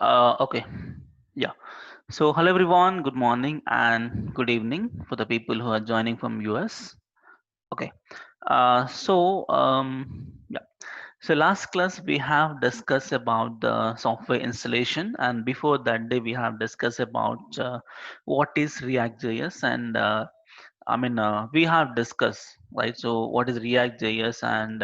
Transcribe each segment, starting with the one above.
Okay. Yeah. So hello everyone. Good morning and good evening for the people who are joining from US. Okay. Yeah. So last class we have discussed about the software installation, and before that day we have discussed about what is React.js, and we have discussed, right? So what is React.js, and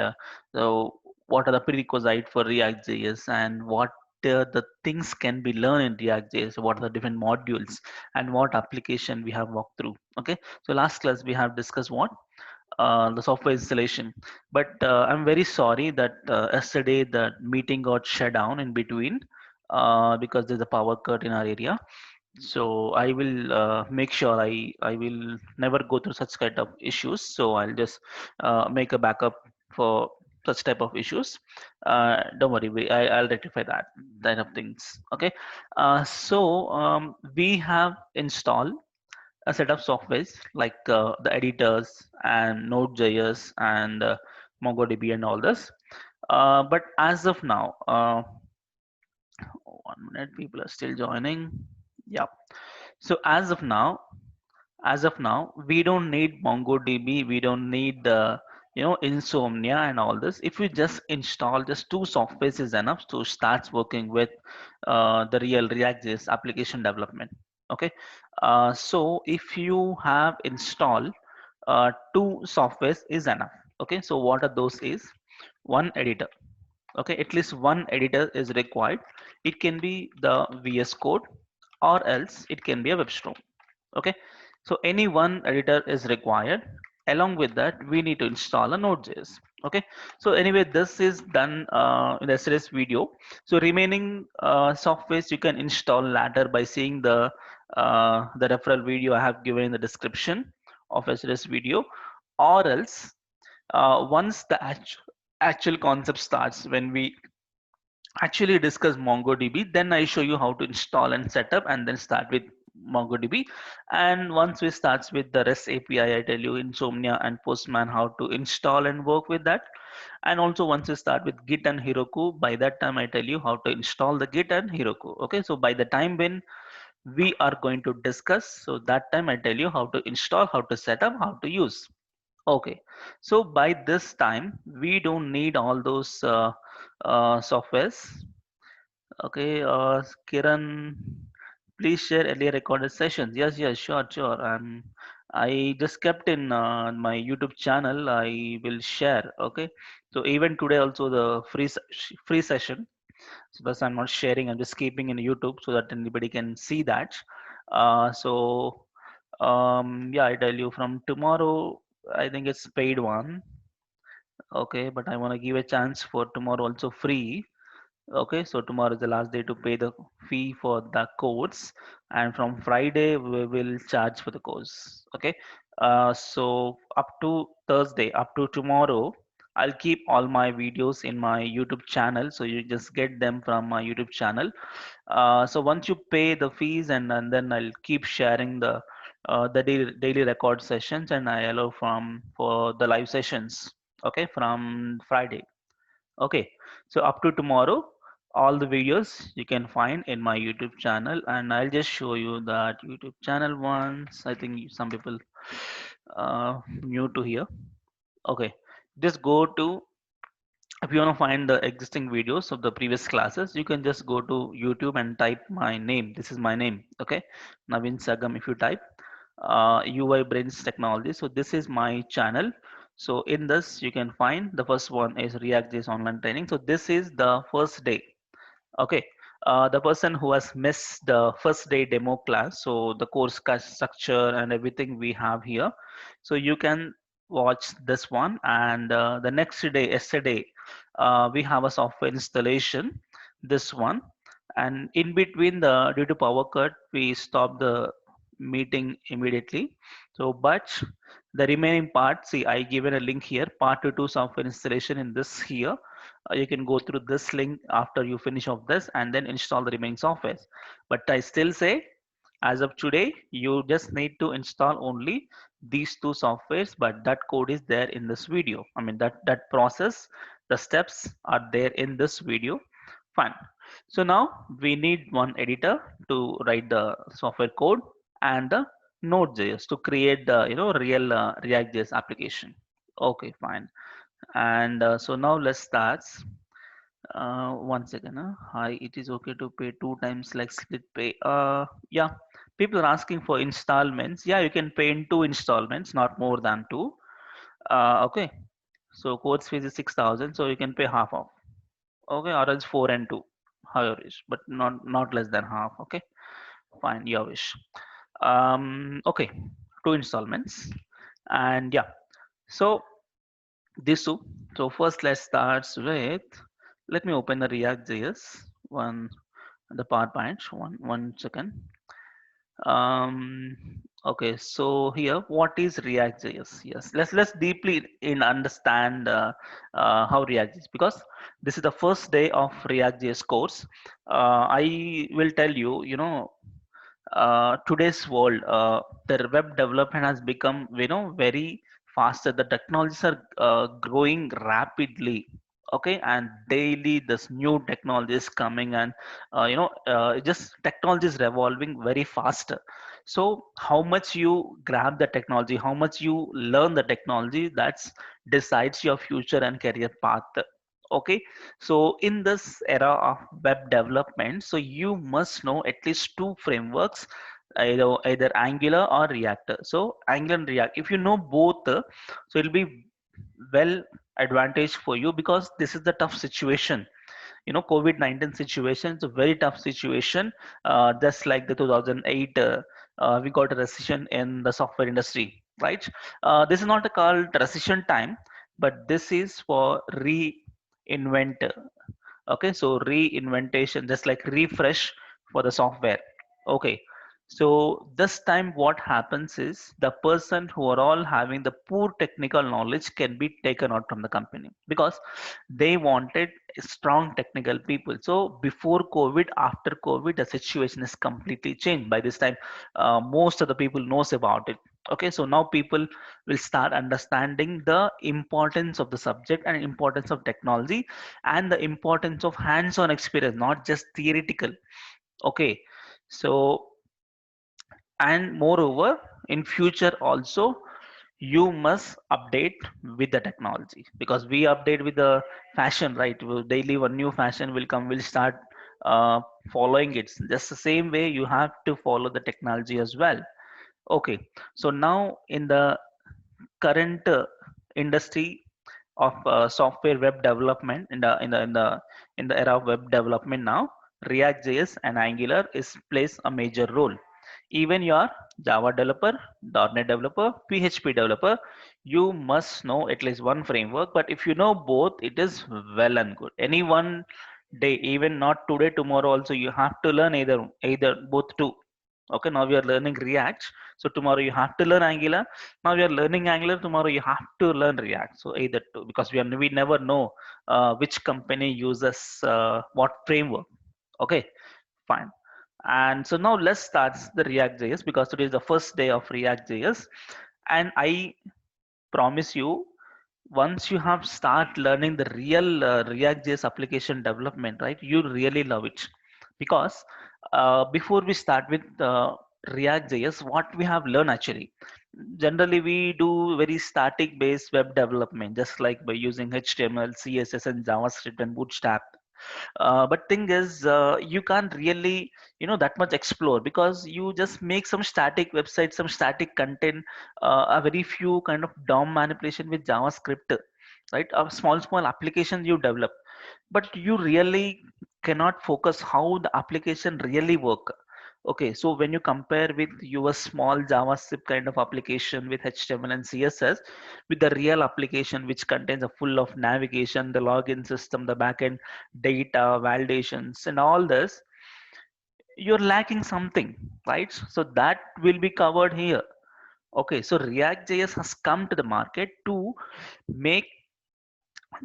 so what are the prerequisites for React.js, and what the things can be learned in React.js, what are the different modules, and what application we have walked through. Okay, so last class we have discussed what the software installation, but I'm very sorry that yesterday the meeting got shut down in between because there's a power cut in our area. So I will make sure I will never go through such kind of issues. So I'll just make a backup for such type of issues. Don't worry, I'll rectify that kind of things. Okay. We have installed a set of softwares like the editors and Node.js and MongoDB and all this. But as of now, 1 minute, people are still joining. Yeah. So as of now, we don't need MongoDB. We don't need Insomnia and all this. If you just install just two softwares is enough to start working with the real React.js application development. Okay. So if you have installed two softwares is enough. Okay. So what are those is one editor. Okay, at least one editor is required. It can be the VS Code or else it can be a WebStorm. Okay, so any one editor is required. Along with that, we need to install a Node.js. Okay, so anyway, this is done in the yesterday's video. So remaining softwares you can install later by seeing the referral video I have given in the description of yesterday's video, or else once the actual concept starts, when we actually discuss MongoDB, then I show you how to install and set up and then start with MongoDB. And once we start with the REST API, I tell you Insomnia and Postman how to install and work with that. And also once we start with Git and Heroku, by that time I tell you how to install the Git and Heroku. Okay, so by the time when we are going to discuss, so that time I tell you how to install, how to set up, how to use. Okay, so by this time we don't need all those softwares. Okay, Kiran, please share earlier recorded sessions. Yes, yes, sure, sure. I just kept in my YouTube channel. I will share. Okay, so even today also the free session. So that's I'm not sharing. I'm just keeping in YouTube so that anybody can see that. Yeah, I tell you from tomorrow. I think it's paid one. Okay, but I want to give a chance for tomorrow also free. Okay, so tomorrow is the last day to pay the fee for the course, and from Friday we will charge for the course. Okay, so up to Thursday, up to tomorrow, I'll keep all my videos in my YouTube channel, so you just get them from my YouTube channel. So once you pay the fees, and then I'll keep sharing the daily record sessions, and I allow from for the live sessions. Okay, from Friday. Okay, so up to tomorrow, all the videos you can find in my YouTube channel, and I'll just show you that YouTube channel once. I think some people new to here. Okay, just go to, if you want to find the existing videos of the previous classes, you can just go to YouTube and type my name. This is my name. Okay, Naveen Sagam. If you type UI Brains Technology, so this is my channel. So in this you can find the first one is React.js online training. So this is the first day. Okay, the person who has missed the first day demo class, so the course structure and everything we have here, so you can watch this one. And the next day, yesterday, we have a software installation, this one. And in between, the due to power cut, we stopped the meeting immediately. So but the remaining part, see, I given a link here, part 2 software installation in this here. You can go through this link after you finish of this and then install the remaining softwares. But I still say, as of today, you just need to install only these two softwares, but that code is there in this video. I mean that process, the steps are there in this video. Fine. So now we need one editor to write the software code and the Node.js to create the real React.js application. Okay, fine. And so now let's start. One second. Hi, it is okay to pay two times like split pay. Yeah, people are asking for installments. Yeah, you can pay in two installments, not more than two. Okay. So course fees is 6,000, so you can pay half of. Okay, or else four and two, how you wish, but not less than half. Okay, fine, your wish. Okay, two installments, and yeah. So these two. So first, let's start with. Let me open the React.js one, the PowerPoint. One second. Okay, so here, what is React.js? Yes, let's deeply in understand how React is, because this is the first day of React.js course. I will tell you, today's world, the web development has become very faster. The technologies are growing rapidly. Okay, and daily this new technology is coming, and just technology is revolving very fast. So how much you grab the technology, how much you learn the technology, that's decides your future and career path. Okay, so in this era of web development, so you must know at least two frameworks, either Angular or React. So Angular and React, if you know both, so it'll be well advantage for you, because this is the tough situation. COVID-19 situation is a very tough situation. Just like the 2008, we got a recession in the software industry, right? This is not a called recession time, but this is for reinvent. Okay, so reinventation, just like refresh for the software. Okay, so this time what happens is the person who are all having the poor technical knowledge can be taken out from the company, because they wanted strong technical people. So before COVID, after COVID, the situation is completely changed. By this time, most of the people knows about it. Okay, so now people will start understanding the importance of the subject and importance of technology, and the importance of hands-on experience, not just theoretical. Okay, so, and moreover, in future also, you must update with the technology, because we update with the fashion, right? Daily one new fashion will come, we'll start uh, following it. Just the same way you have to follow the technology as well. Okay, so now in the current industry of software web development, in the era of web development now, React.js and Angular is plays a major role. Even your Java developer, .NET developer, PHP developer, you must know at least one framework. But if you know both, it is well and good. Any one day, even not today, tomorrow also, you have to learn either both two. Okay, now we are learning React, so tomorrow you have to learn Angular. Now we are learning Angular, tomorrow you have to learn React. So either two, because we never know which company uses what framework. Okay, fine. And so now let's start the React.js, because today is the first day of React.js, and I promise you, once you have start learning the real React.js application development, right, you really love it. Because before we start with React.js, what we have learned actually, generally we do very static based web development, just like by using HTML, CSS, and JavaScript and Bootstrap. But thing is, you can't really that much explore, because you just make some static website, some static content, a very few kind of DOM manipulation with JavaScript, right? A small applications you develop, but you really cannot focus how the application really work. Okay, so when you compare with your small JavaScript kind of application with HTML and CSS, with the real application which contains a full of navigation, the login system, the backend data, validations, and all this, you're lacking something, right? So that will be covered here. Okay, so React.js has come to the market to make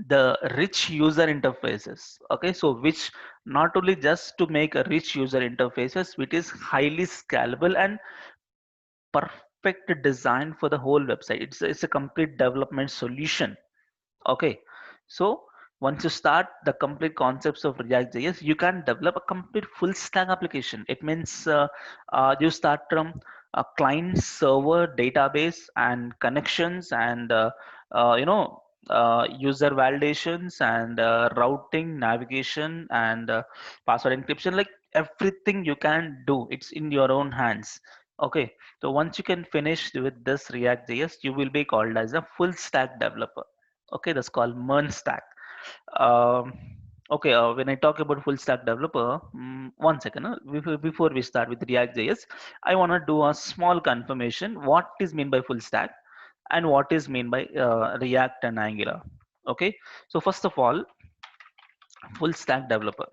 the rich user interfaces. Okay, so which not only just to make a rich user interfaces, which is highly scalable and perfect design for the whole website. It's a complete development solution. Okay, so Once you start the complete concepts of React.js, you can develop a complete full stack application. It means you start from a client server database and connections and user validations and routing, navigation and password encryption. Like everything you can do, it's in your own hands. Okay, so once you can finish with this React.js, you will be called as a full stack developer. Okay, that's called MERN stack. um, okay, when I talk about full stack developer, one second. Before we start with React.js, I want to do a small confirmation. What is mean by full stack and what is mean by React and Angular? Okay, so first of all, full stack developer.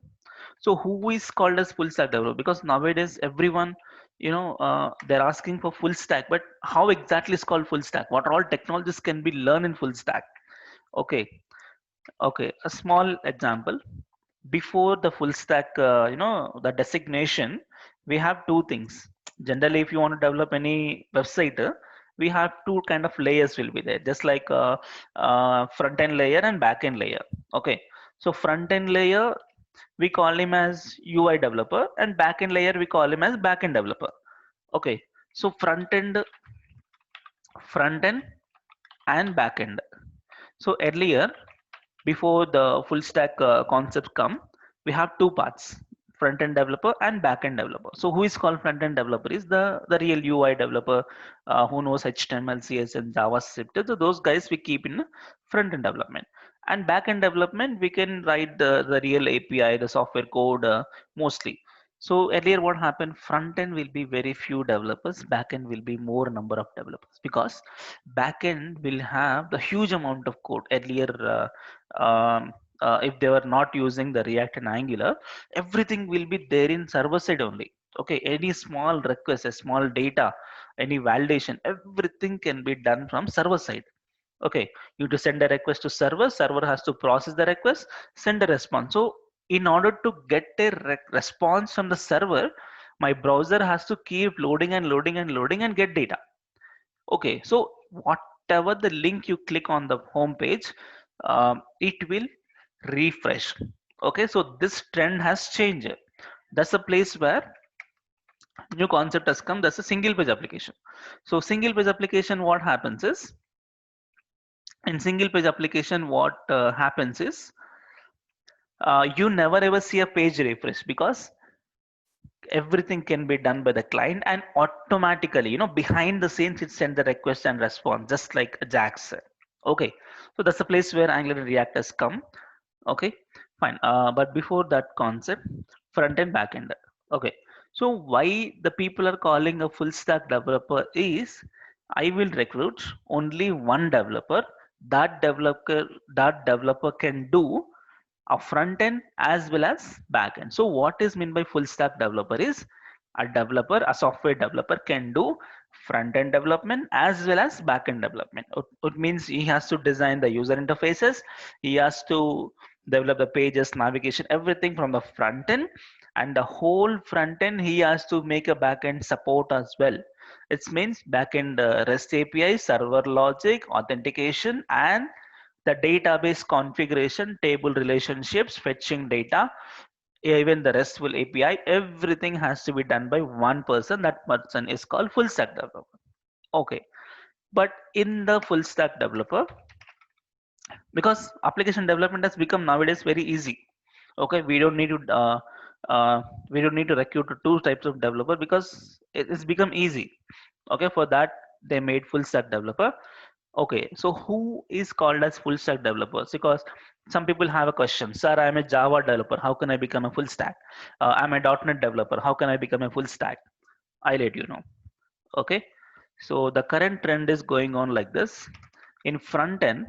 So who is called as full stack developer? Because nowadays everyone, they're asking for full stack, but how exactly is called full stack? What all technologies can be learned in full stack? Okay, okay. A small example. Before the full stack, the designation, we have two things. Generally, if you want to develop any website, we have two kind of layers will be there, just like front end layer and back end layer. Okay, so front end layer we call him as UI developer, and back end layer we call him as back end developer. Okay, so front end and back end. So earlier, before the full stack concepts come, we have two parts: front end developer and back end developer. So who is called front end developer is the real UI developer, who knows HTML, CSS, and JavaScript. So those guys we keep in front end development. And back end development, we can write the real API, the software code, mostly. So earlier what happened, front end will be very few developers, back end will be more number of developers, because back end will have the huge amount of code. Earlier, if they were not using the React and Angular, everything will be there in server side only. Okay, any small request, a small data, any validation, everything can be done from server side. Okay, you to send a request to server, server has to process the request, send a response. So in order to get a response from the server, my browser has to keep loading and loading and loading and get data. Okay, so whatever the link you click on the home page, it will refresh. Okay, so this trend has changed. That's a place where new concept has come. That's a single page application. So single page application, what happens is, in single page application, what happens is, you never ever see a page refresh, because everything can be done by the client and automatically, behind the scenes it send the request and response, just like Jax. Okay, so that's the place where Angular and React has come. Okay, fine. But before that concept, front end, back end. Okay, so why the people are calling a full stack developer is, I will recruit only one developer. That developer can do a front end as well as back end. So what is meant by full stack developer is, a software developer can do front end development as well as back end development. It means he has to design the user interfaces, he has to develop the pages, navigation, everything from the front end, and the whole front end he has to make a back end support as well. It means back end REST API, server logic, authentication, and the database configuration, table relationships, fetching data, even the RESTful API, everything has to be done by one person. That person is called full stack developer. Okay, but in the full stack developer, because application development has become nowadays very easy. Okay, we don't need to recruit two types of developer, because it's become easy. Okay, for that they made full stack developer. Okay, so who is called as full stack developers? Because some people have a question, sir, I'm a Java developer, how can I become a full stack? I'm a .NET developer, how can I become a full stack? I let you know. Okay, so the current trend is going on like this. In front end,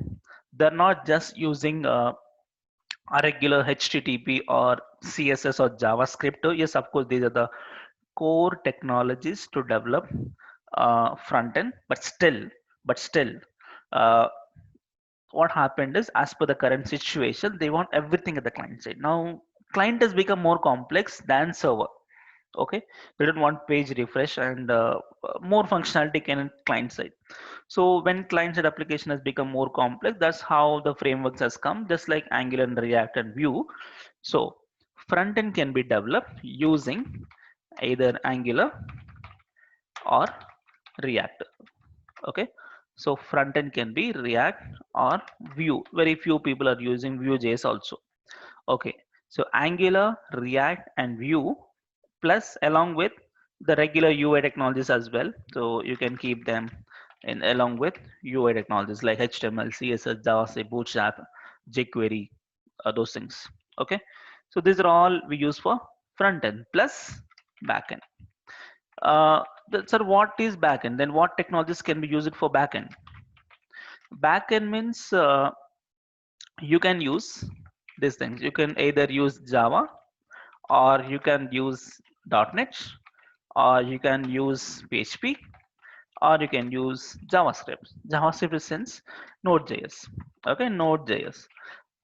they're not just using a regular HTTP or CSS or JavaScript. Yes, of course, these are the core technologies to develop front end, but still, uh, what happened is, as per the current situation, they want everything at the client side. Now client has become more complex than server. Okay, they don't want page refresh, and more functionality can in client side. So when client side application has become more complex, that's how the frameworks has come, just like Angular and React and Vue. So front end can be developed using either Angular or React. Okay, so front end can be React or Vue. Very few people are using Vue.js also. Okay, so Angular, React, and Vue, plus along with the regular UI technologies as well. So you can keep them in along with UI technologies like HTML, CSS, JavaScript, Bootstrap, jQuery, those things. Okay, so these are all we use for front end plus back end. Sir, what is back end? Then what technologies can be used for back end? Back end means you can use these things. You can either use Java, or you can use .NET, or you can use PHP, or you can use JavaScript. JavaScript is since Node.js. Okay, Node.js.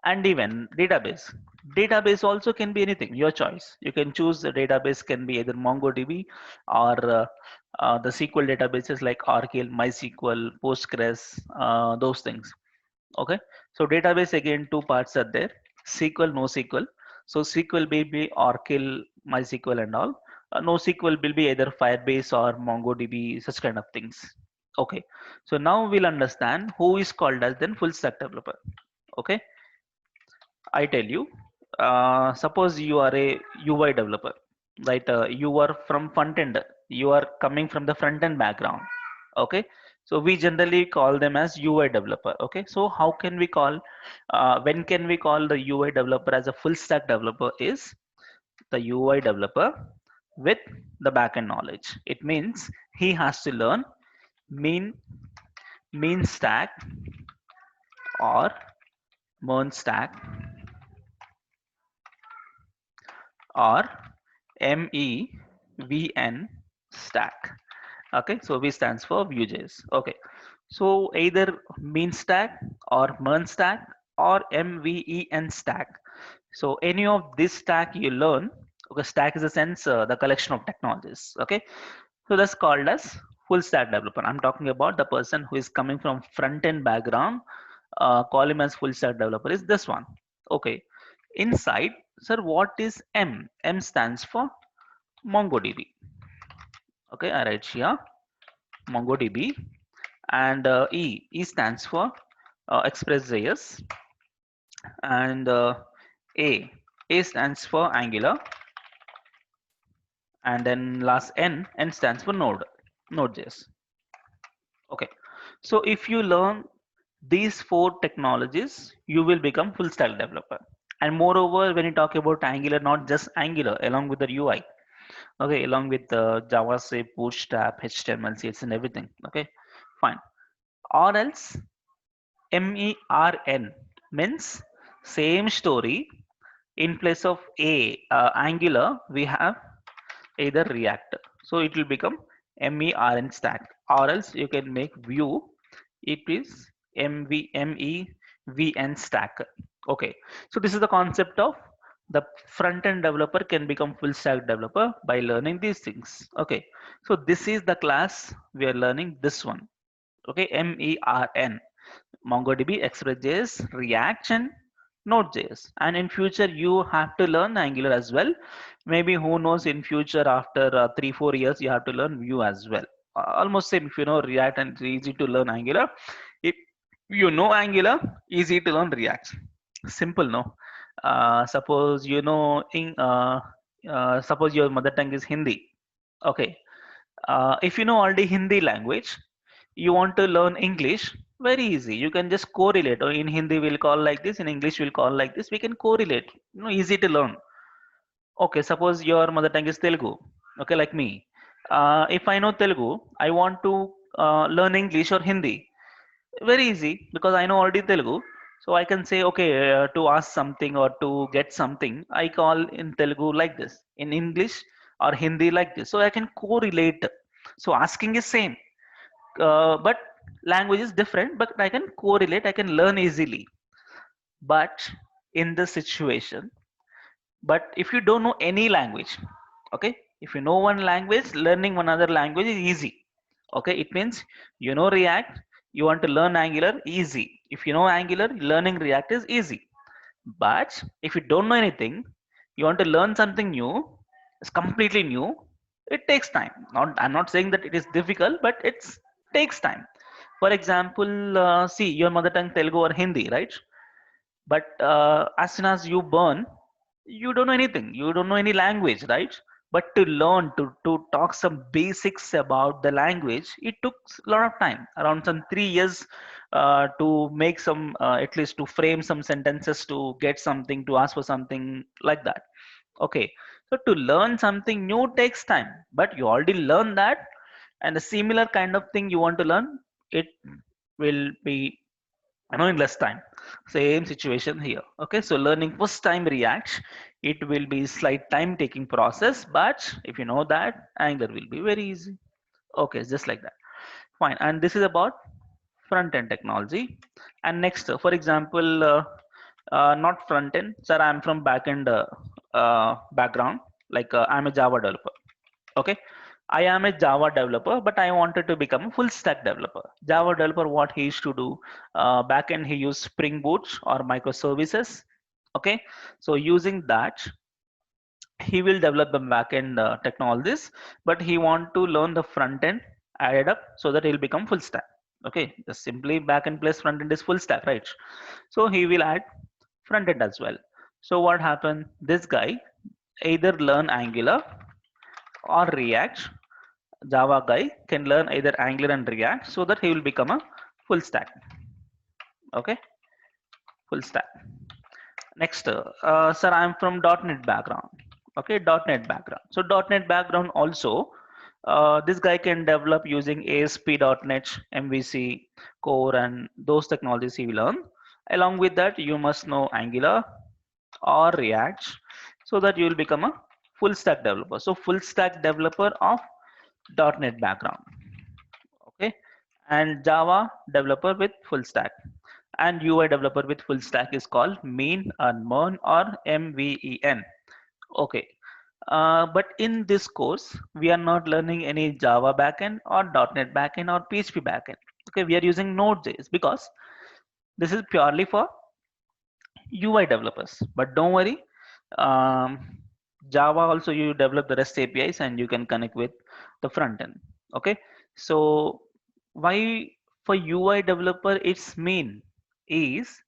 And even database. Database also can be anything, your choice. You can choose the database can be either MongoDB or the SQL databases like Oracle, MySQL, Postgres, those things. Okay, so database again two parts are there: SQL, NoSQL. So SQL will be Oracle, MySQL, and all. NoSQL will be either Firebase or MongoDB, such kind of things. Okay, so now we'll understand who is called as then full stack developer. Okay, I tell you, suppose you are a UI developer, right? You are from front end. You are coming from the front end background. Okay, so we generally call them as UI developer. Okay, so how can we call? When can we call the UI developer as a full stack developer? Is the UI developer with the backend knowledge. It means he has to learn mean mean stack or MERN stack or MEVN stack. Okay, so V stands for Vue.js. Okay, so either mean stack or MERN stack or MEVN stack. So any of this stack you learn. Okay, stack is a sense the collection of technologies. Okay, so that's called as full stack developer. I'm talking about the person who is coming from front end background. Call him as full stack developer is this one. Okay, inside, sir, what is M? M stands for MongoDB. Okay, I write here MongoDB, and E stands for Express.js, and A A stands for Angular, and then last N stands for Node.js. Okay, so if you learn these four technologies, you will become full stack developer. And moreover, when you talk about Angular, not just Angular, along with the UI, okay, along with JavaScript, Bootstrap, HTML, CSS, and everything. Okay, fine. Or else MERN means same story. In place of Angular, we have either React. So it will become MERN stack. Or else you can make Vue. It is MEVN stack. Okay. So this is the concept of the front end developer can become full stack developer by learning these things. Okay. So this is the class we are learning this one. Okay. MERN. MongoDB, Express.js, React, and Node.js. And in future, you have to learn Angular as well. Maybe who knows, in future after 3-4 years, you have to learn Vue as well. Almost same if you know React, and it's easy to learn Angular. If you know Angular, easy to learn React. Simple, no? Suppose you know suppose your mother tongue is Hindi. Okay. If you know already Hindi language, you want to learn English, very easy. You can just correlate. Or in Hindi we'll call like this, in English we'll call like this. We can correlate. Easy to learn. Okay, suppose your mother tongue is Telugu. Okay, like me. If I know Telugu, I want to learn English or Hindi. Very easy because I know already Telugu. So I can say, okay, to ask something or to get something, I call in Telugu like this. In English or Hindi like this. So I can correlate. So asking is same, but language is different. But I can correlate. I can learn easily. But in this situation, but if you don't know any language, okay, If you know one language, learning one other language is easy. Okay, it means you know React, you want to learn Angular, easy. If you know Angular, learning React is easy. But if you don't know anything, you want to learn something new, it's completely new, it takes time. Not, I'm not saying that it is difficult, but it's takes time. For example, see your mother tongue Telugu or Hindi, right? But as soon as you burn, you don't know anything. You don't know any language, right? But to learn to talk some basics about the language, it took a lot of time, around some 3 years, to make some at least to frame some sentences, to get something, to ask for something like that. Okay, so to learn something new takes time, but you already learned that, and the similar kind of thing you want to learn, it will be in less time. Same situation here. Okay, so learning first time React, it will be slight time taking process, but if you know that, Angular will be very easy. Okay, just like that. Fine, and this is about front end technology. And next, for example, not front end, sir, I'm from back end background, like I'm a Java developer. Okay, I am a Java developer, but I wanted to become a full stack developer. Java developer, what he used to do, backend he used Spring Boot or microservices. Okay, so using that, he will develop the backend technologies, but he want to learn the front end added up so that he'll become full stack. Okay, just simply backend plus front end is full stack, right? So he will add front end as well. So what happened? This guy either learn Angular or React. Java guy can learn either Angular and React so that he will become a full stack. Okay, full stack. Next, sir, I'm from .NET background. Okay, .NET background. So .NET background also, this guy can develop using ASP.NET, MVC, Core, and those technologies he will learn. Along with that, you must know Angular or React so that you will become a full stack developer. So full stack developer of .NET background. Okay, and Java developer with full stack, and UI developer with full stack is called mean and MERN or MVEN. Okay, but in this course we are not learning any Java backend or .NET backend or PHP backend. Okay, we are using Node.js because this is purely for UI developers. But don't worry, um, Java also you develop the REST APIs and you can connect with the front end. Okay, so why for UI developer it's mean is,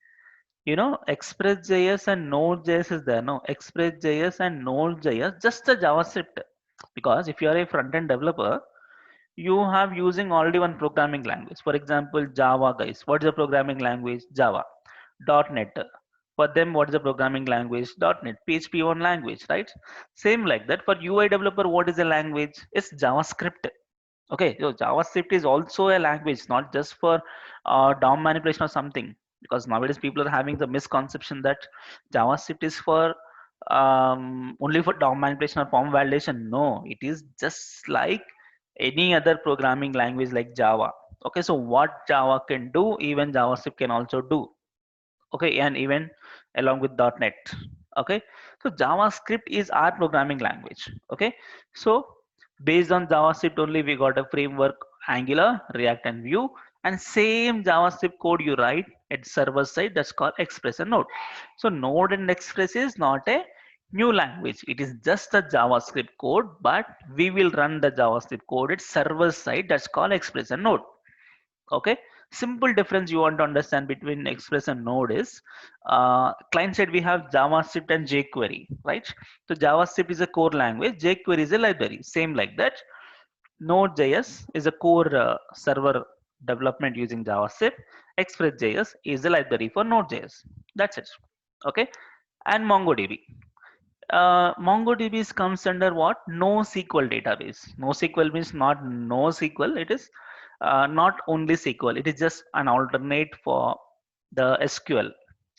Express.js and Node.js is there. No, Express.js and Node.js just a JavaScript. Because if you are a front end developer, you have using already one programming language. For example, Java guys. What is the programming language? Java. .NET. For them, what is the programming language? .NET. PHP one language, right? Same like that. For UI developer, what is the language? It's JavaScript. Okay, so JavaScript is also a language, not just for DOM manipulation or something. Because nowadays people are having the misconception that JavaScript is for only for DOM manipulation or form validation. No, it is just like any other programming language like Java. Okay, so what Java can do, even JavaScript can also do. Okay, and even along with .NET. Okay, so JavaScript is our programming language. Okay, so based on JavaScript only we got a framework Angular, React, and Vue, and same JavaScript code you write at server side, that's called Express and Node. So Node and Express is not a new language, it is just a JavaScript code, but we will run the JavaScript code at server side, that's called Express and Node. Okay, simple difference you want to understand between Express and Node is, client side we have JavaScript and jQuery, right? So JavaScript is a core language, jQuery is a library, same like that. Node.js is a core server development using JavaScript. Express.js is a library for Node.js. That's it. Okay, and MongoDB. MongoDB comes under what? NoSQL database. NoSQL means not NoSQL. It is not only SQL. It is just an alternate for the SQL.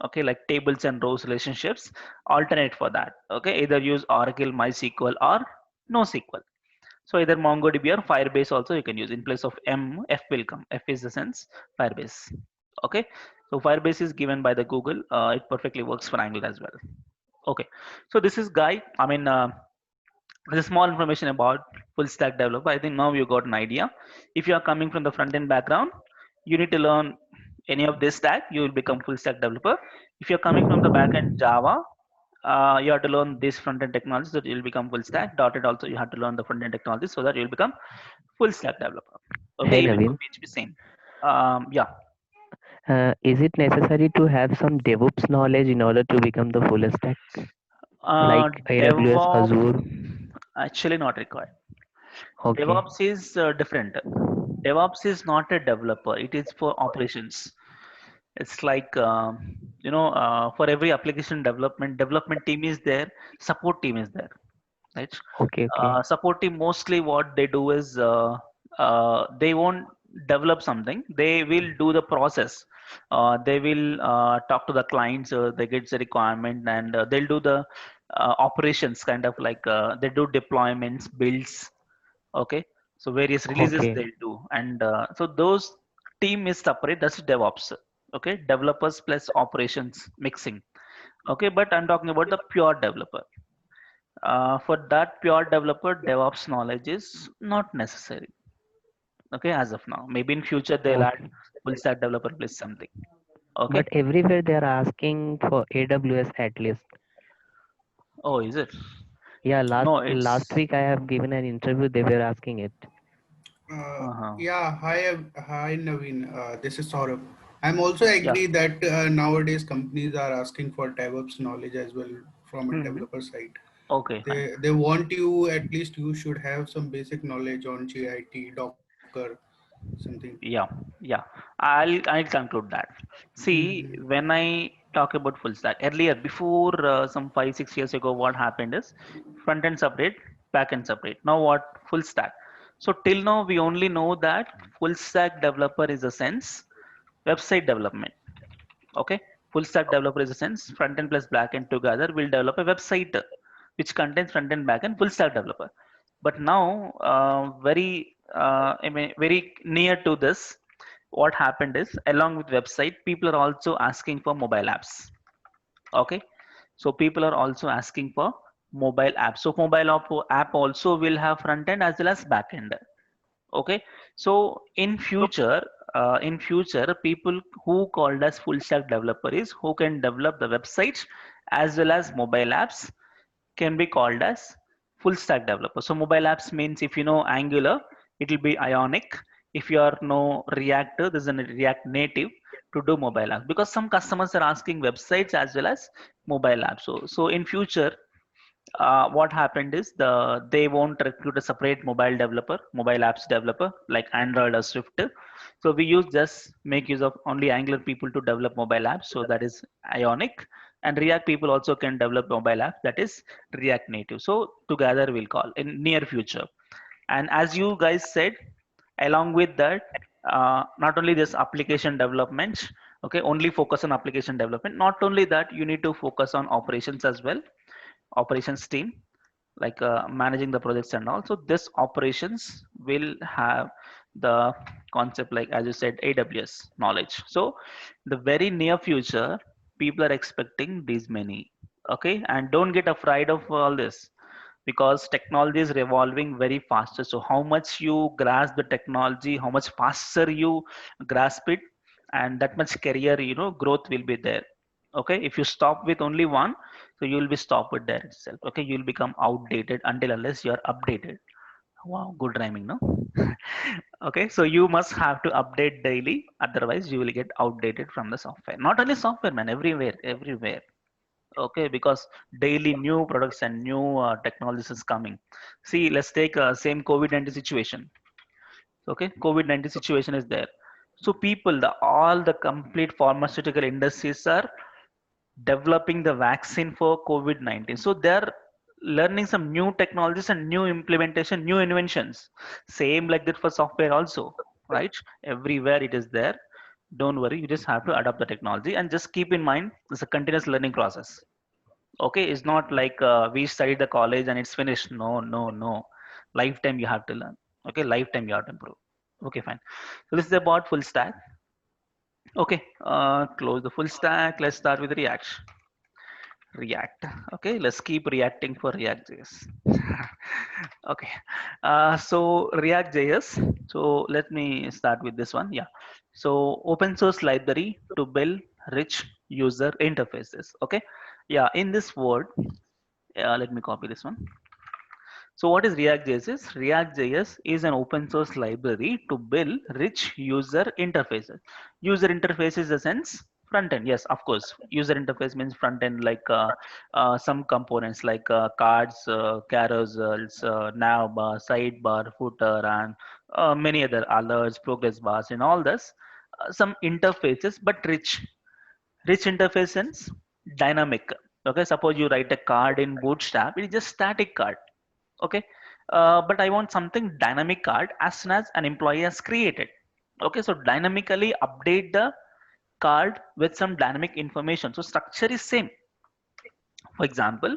Okay, like tables and rows relationships. Alternate for that. Okay, either use Oracle, MySQL, or NoSQL. So either MongoDB or Firebase also you can use. In place of M, F will come. F is the sense Firebase. Okay, so Firebase is given by the Google. It perfectly works for Angular as well. Okay, so this is guy. There's small information about full stack developer. I think now you got an idea. If you are coming from the front end background, you need to learn any of this stack, you will become full stack developer. If you're coming from the back end Java, you have to learn this front end technology so that you'll become full stack. Dotted also you have to learn the front end technology so that you'll become full stack developer. Okay, Hey even for Naveen, PHP same. Yeah. is it necessary to have some DevOps knowledge in order to become the full stack, like AWS, DevOps Azure? actually not required. Okay, DevOps is different. DevOps is not a developer. It is for operations. It's like for every application development team is there, support team is there, right? okay, okay, Support team mostly what they do is they won't develop something. They will do the process. They will talk to the clients. They get the requirement and they'll do the operations, kind of like they do deployments, builds. Okay, so various releases okay, they'll do, and so those team is separate. That's DevOps. Okay, developers plus operations mixing. Okay, but I'm talking about the pure developer. For that pure developer, DevOps knowledge is not necessary. Okay, as of now, maybe in future they'll add okay. full stack developer plus something. Okay. But everywhere they are asking for AWS at least. Oh, is it? Yeah, No, last it's. week I have given an interview. They were asking it. Uh-huh. Yeah, hi Naveen. This is Saurabh. I'm also Yeah. agree that nowadays companies are asking for DevOps knowledge as well from a Hmm. developer side. Okay, fine. They want you, at least you should have some basic knowledge on GIT, Docker, something. Yeah, yeah. I'll conclude that. See, Hmm. when I talk about full stack earlier, before some 5 6 years ago, what happened is front end separate, back end separate. Now what? Full stack. So till now we only know that full stack developer is a sense website development. Okay, full stack developer is a sense front end plus back end together will develop a website which contains front end back end full stack developer. But now I mean very near to this, what happened is along with website people are also asking for mobile apps. Okay, so people are also asking for mobile apps. So app also will have front end as well as back end. Okay, so in future people who called as full stack developer is who can develop the websites as well as mobile apps can be called as full stack developer. So mobile apps means if you know Angular, it will be Ionic. If you are no React, there's a React Native to do mobile apps, because some customers are asking websites as well as mobile apps. So in future, what happened is they won't recruit a separate mobile apps developer like Android or Swift. So we use just make use of only Angular people to develop mobile apps. So that is Ionic, and React people also can develop mobile apps. That is React Native. So together we'll call in near future. And as you guys said, along with that, not only this application development. Okay, only focus on application development. Not only that, you need to focus on operations as well, operations team, like managing the projects and all. So this operations will have the concept like as you said AWS knowledge. So the very near future people are expecting these many. Okay, and don't get afraid of all this because technology is revolving very faster. So how much you grasp the technology, how much faster you grasp it, and that much career growth will be there. Okay, if you stop with only one, so you will be stopped with there itself. Okay, you will become outdated until unless you are updated. Wow, good rhyming, no? Okay, so you must have to update daily, otherwise you will get outdated from the software. Not only software, man, everywhere, everywhere. Okay, because daily new products and new technologies is coming. See, let's take same COVID-19 situation. Okay, COVID-19 situation is there. So people, all the complete pharmaceutical industries are developing the vaccine for COVID-19. So they're learning some new technologies and new implementation, new inventions. Same like that for software also, right? Everywhere it is there. Don't worry, you just have to adopt the technology and just keep in mind it's a continuous learning process. Okay, it's not like we studied the college and it's finished. No, no, no. Lifetime you have to learn. Okay, lifetime you have to improve. Okay, fine. So this is about full stack. Okay, close the full stack. Let's start with React. React. Okay, let's keep reacting for React.js. Okay, so React.js. So let me start with this one. Yeah, so open source library to build rich user interfaces. Okay, yeah, in this word, let me copy this one. So what is React.js is? React.js is an open source library to build rich user interfaces. User interface is the sense front end. Yes, of course. User interface means front end like some components like cards, carousels, nav bar, sidebar, footer, and many other alerts, progress bars, and all this. Some interfaces, but rich. Rich interface sense dynamic. Okay, suppose you write a card in Bootstrap, it is just static card. Okay, but I want something dynamic card as soon as an employee has created. Okay, so dynamically update the card with some dynamic information, so structure is same. For example,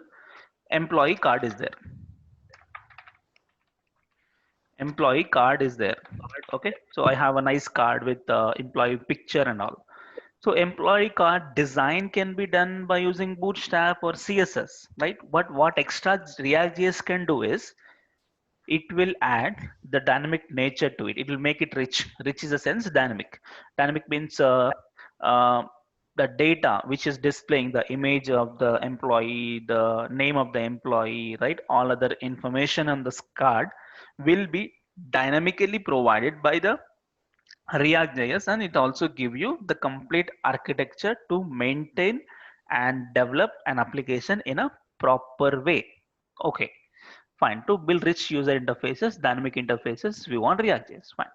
employee card is there, employee card is there. Okay, so I have a nice card with employee picture and all. So employee card design can be done by using Bootstrap or CSS, right? But what extra React.js can do is it will add the dynamic nature to it. It will make it rich. Rich is a sense dynamic. Dynamic means uh, the data which is displaying the image of the employee, the name of the employee, right? All other information on this card will be dynamically provided by the React.js, and it also give you the complete architecture to maintain and develop an application in a proper way. Okay, fine. To build rich user interfaces, dynamic interfaces, we want React.js. Fine.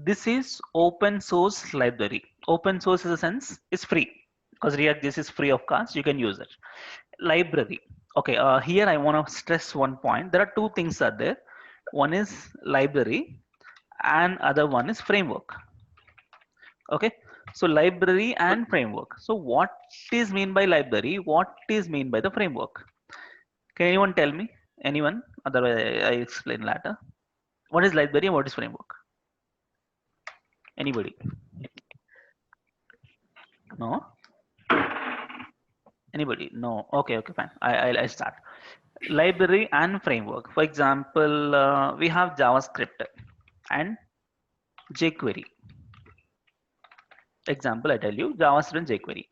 This is open source library. Open source in a sense is free because React.js is free of cost. You can use it. Library. Okay, here I want to stress one point. There are two things are there. One is library and other one is framework. Okay, so library and framework. So what is mean by library? What is mean by the framework? Can anyone tell me? Anyone? Otherwise, I explain later. What is library and what is framework? Anybody? No? Anybody? No. Okay, okay, fine. I'll start. Library and framework. For example, we have JavaScript and jQuery. Example, I tell you, JavaScript and jQuery.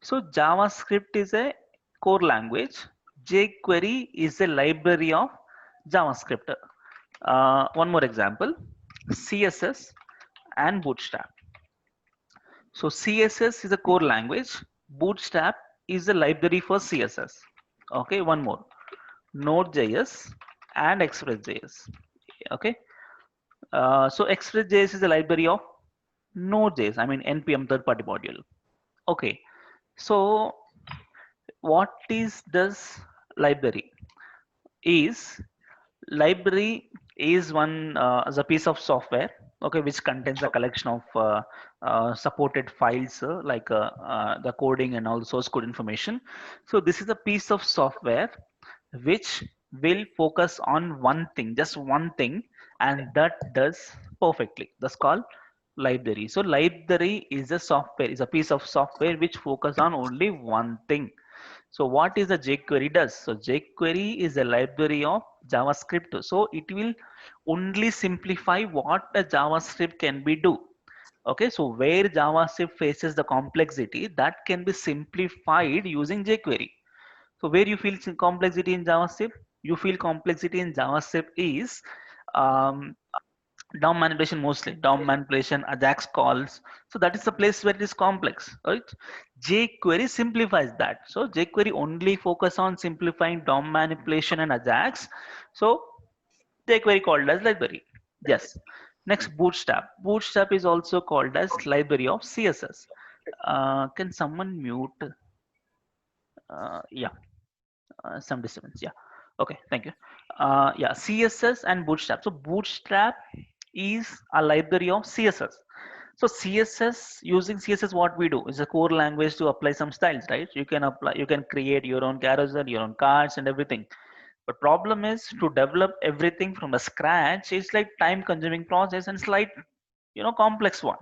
So JavaScript is a core language. jQuery is a library of JavaScript. One more example, CSS and Bootstrap. So CSS is a core language. Bootstrap is a library for CSS. Okay, one more, Node.js and Express.js. Okay, so Express.js is a library of Node.js. I mean NPM third-party module. Okay, so what is this library? Is library is one as a piece of software, okay, which contains a collection of supported files the coding and all the source code information. So this is a piece of software which will focus on one thing, just one thing, and that does perfectly. That's called library. So library is a software, is a piece of software which focus on only one thing. So what is the jQuery does? So jQuery is a library of JavaScript. So it will only simplify what a JavaScript can be do. Okay, so where JavaScript faces the complexity, that can be simplified using jQuery. So where you feel complexity in JavaScript? You feel complexity in JavaScript is um, DOM manipulation, mostly DOM manipulation, Ajax calls. So that is the place where it is complex, right? jQuery simplifies that. So jQuery only focus on simplifying DOM manipulation and Ajax. So jQuery called as library. Yes. Next, Bootstrap. Bootstrap is also called as library of CSS. Can someone mute? Yeah, some disturbance. Yeah. Okay, thank you. Yeah, CSS and Bootstrap. So Bootstrap is a library of CSS. So CSS, using CSS, what we do is a core language to apply some styles, right? You can apply, you can create your own carousel, your own cards and everything. But problem is to develop everything from a scratch is like time consuming process and slight, complex one.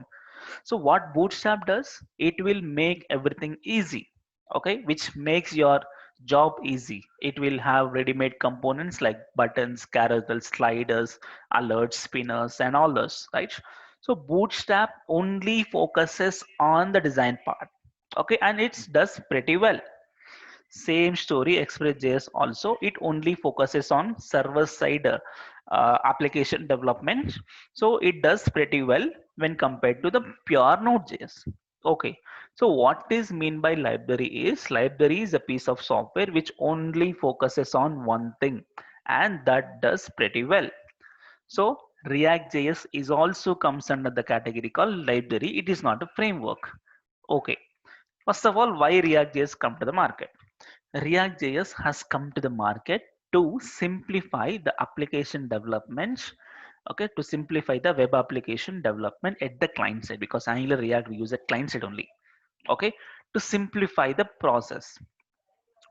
So what Bootstrap does, it will make everything easy. Okay, which makes your job easy. It will have ready-made components like buttons, carousels, sliders, alerts, spinners, and all those, right? So Bootstrap only focuses on the design part. Okay, and it does pretty well. Same story, Express.js also, it only focuses on server side application development. So it does pretty well when compared to the pure Node.js. Okay, so what is mean by library is a piece of software which only focuses on one thing, and that does pretty well. So React.js is also comes under the category called library. It is not a framework. Okay, first of all, why React.js come to the market? React.js has come to the market to simplify the application development, okay, to simplify the web application development at the client side, because Angular React we use at client side only, okay, to simplify the process.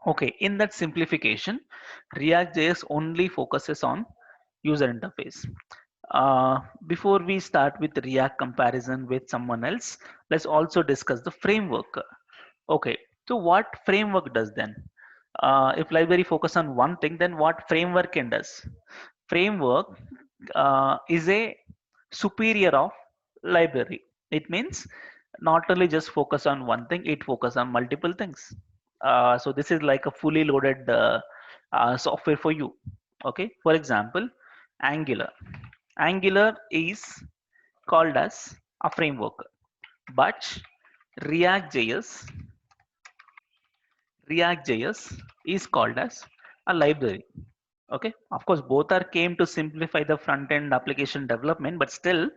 Okay, in that simplification, React.js only focuses on user interface. Before we start with React comparison with someone else, let's also discuss the framework. Okay, so what framework does then? If library focus on one thing, then what framework can does? Framework is a superior of library. It means not only just focus on one thing, it focus on multiple things. So this is like a fully loaded software for you. Okay, for example, Angular. Angular is called as a framework, but React.js React.js is called as a library. Okay, of course, both are came to simplify the front end application development, but still,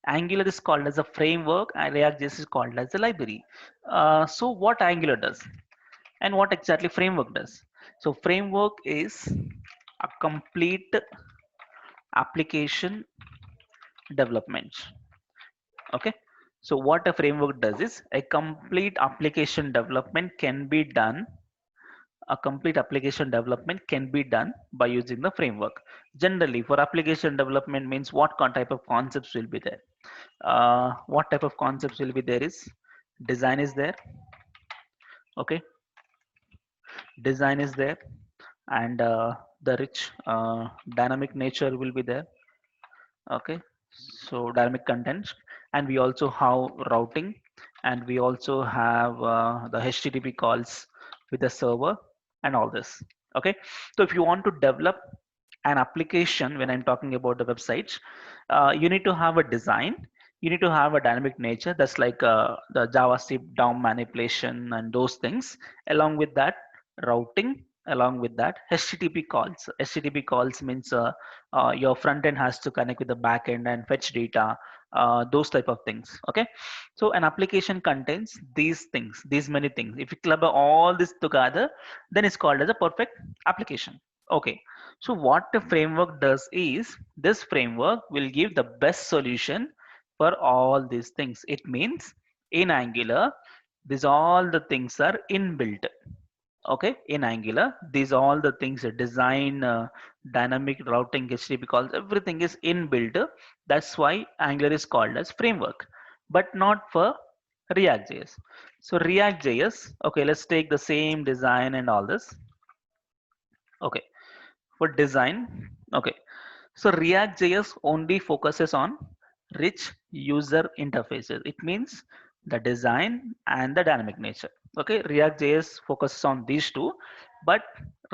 Angular is called as a framework and React.js is called as a library. So, what Angular does and what exactly framework does? So, framework is a complete application development. Okay, so what a framework does is a complete application development can be done a complete application development can be done by using the framework. Generally, for application development means what type of concepts will be there. What type of concepts will be there is design is there. Okay, design is there, and the rich dynamic nature will be there. Okay, so dynamic content, and we also have routing, and we also have the HTTP calls with the server and all this. Okay, so if you want to develop an application, when I'm talking about the websites, you need to have a design, you need to have a dynamic nature, that's like the JavaScript DOM manipulation and those things. Along with that, routing. Along with that, HTTP calls means your front end has to connect with the back end and fetch data, those type of things. Okay, so an application contains these things, these many things. If you club all this together, then it's called as a perfect application. Okay, so what the framework does is this framework will give the best solution for all these things. It means in Angular, these all the things are inbuilt. Okay, in Angular, these all the things design, dynamic routing, HTTP calls, everything is inbuilt. That's why Angular is called as framework, but not for React.js. So React.js, okay, let's take the same design and all this. Okay, for design, okay, so React.js only focuses on rich user interfaces. It means the design and the dynamic nature. Okay, React.js focuses on these two, but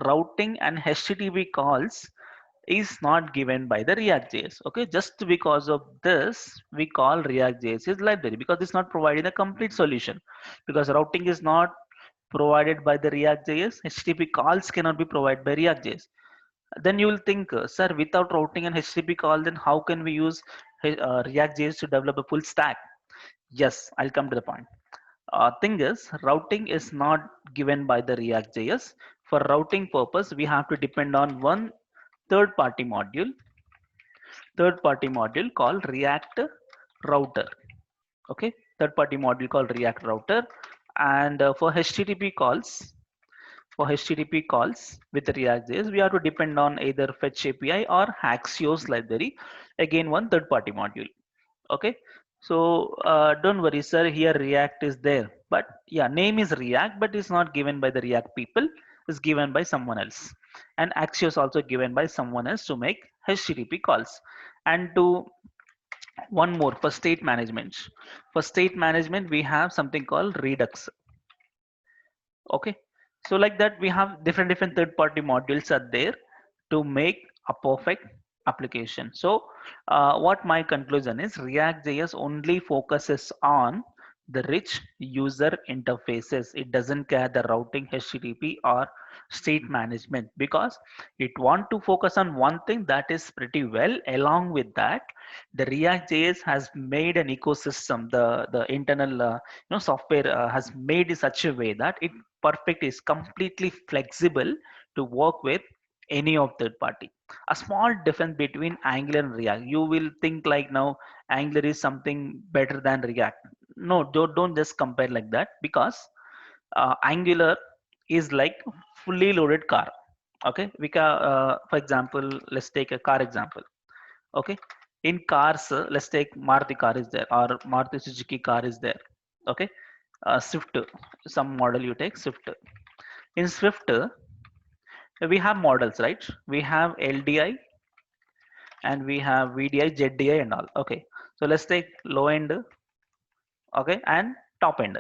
routing and HTTP calls is not given by the React.js. Okay, just because of this, we call React.js is library, because it's not providing a complete solution. Because routing is not provided by the React.js, HTTP calls cannot be provided by React.js. Then you will think, sir, without routing and HTTP call, then how can we use React.js to develop a full stack? Yes, I'll come to the point. Thing is, routing is not given by the React.js. For routing purpose, we have to depend on one third party module called React Router. Okay, third party module called React Router. And for HTTP calls with React.js, we have to depend on either Fetch API or Axios library. Again, one third-party module. Okay, so don't worry, sir. Here React is there, but yeah, name is React, but it's not given by the React people. is given by someone else, and Axios also given by someone else to make HTTP calls. And to one more for state management. For state management, we have something called Redux. Okay, so like that we have different third-party modules are there to make a perfect application. So what my conclusion is, React.js only focuses on the rich user interfaces. It doesn't care the routing, HTTP or state management, because it want to focus on one thing that is pretty well. Along with that, the React.js has made an ecosystem. The internal software has made in such a way that it perfect is completely flexible to work with any of third party. A small difference between Angular and React. You will think like now Angular is something better than React. No, don't just compare like that, because Angular is like fully loaded car. Okay, for example, let's take a car example. Okay, in cars, let's take Maruti car is there, or Maruti Suzuki car is there. Okay, Swift, some model you take Swift. In Swift, we have models, right? We have LDI and we have VDI, ZDI and all. Okay, so let's take low end, okay, and top end.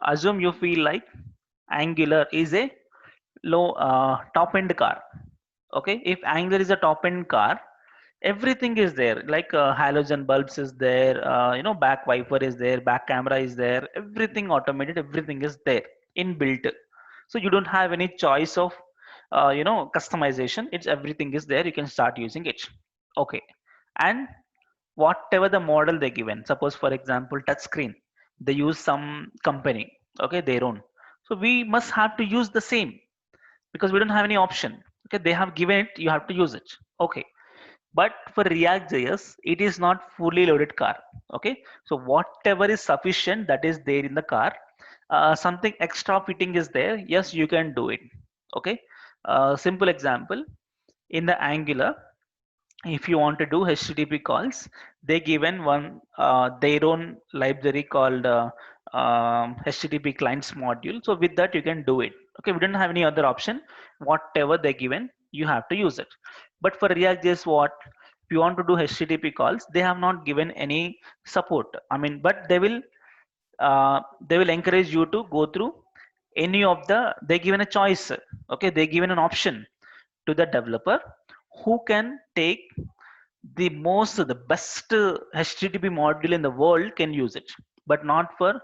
Assume you feel like Angular is a low top end car. Okay, if Angular is a top end car, everything is there, like halogen bulbs is there, back wiper is there, back camera is there, everything automated, everything is there inbuilt. So you don't have any choice of customization. It's everything is there, you can start using it. Okay, and whatever the model they given, suppose for example touch screen, they use some company, okay, their own, so we must have to use the same, because we don't have any option. Okay, they have given it, you have to use it. Okay, but for React.js, it is not fully loaded car. Okay, so whatever is sufficient that is there in the car. Something extra fitting is there, yes, you can do it. Okay, simple example, in the Angular, if you want to do HTTP calls, they given one their own library called HTTP clients module. So with that you can do it. Okay, we don't have any other option. Whatever they given, you have to use it. But for React.js, what if you want to do HTTP calls, they have not given any support. I mean, but they will encourage you to go through any of the. They given a choice. Okay, they given an option to the developer who can take the best HTTP module in the world can use it, but not for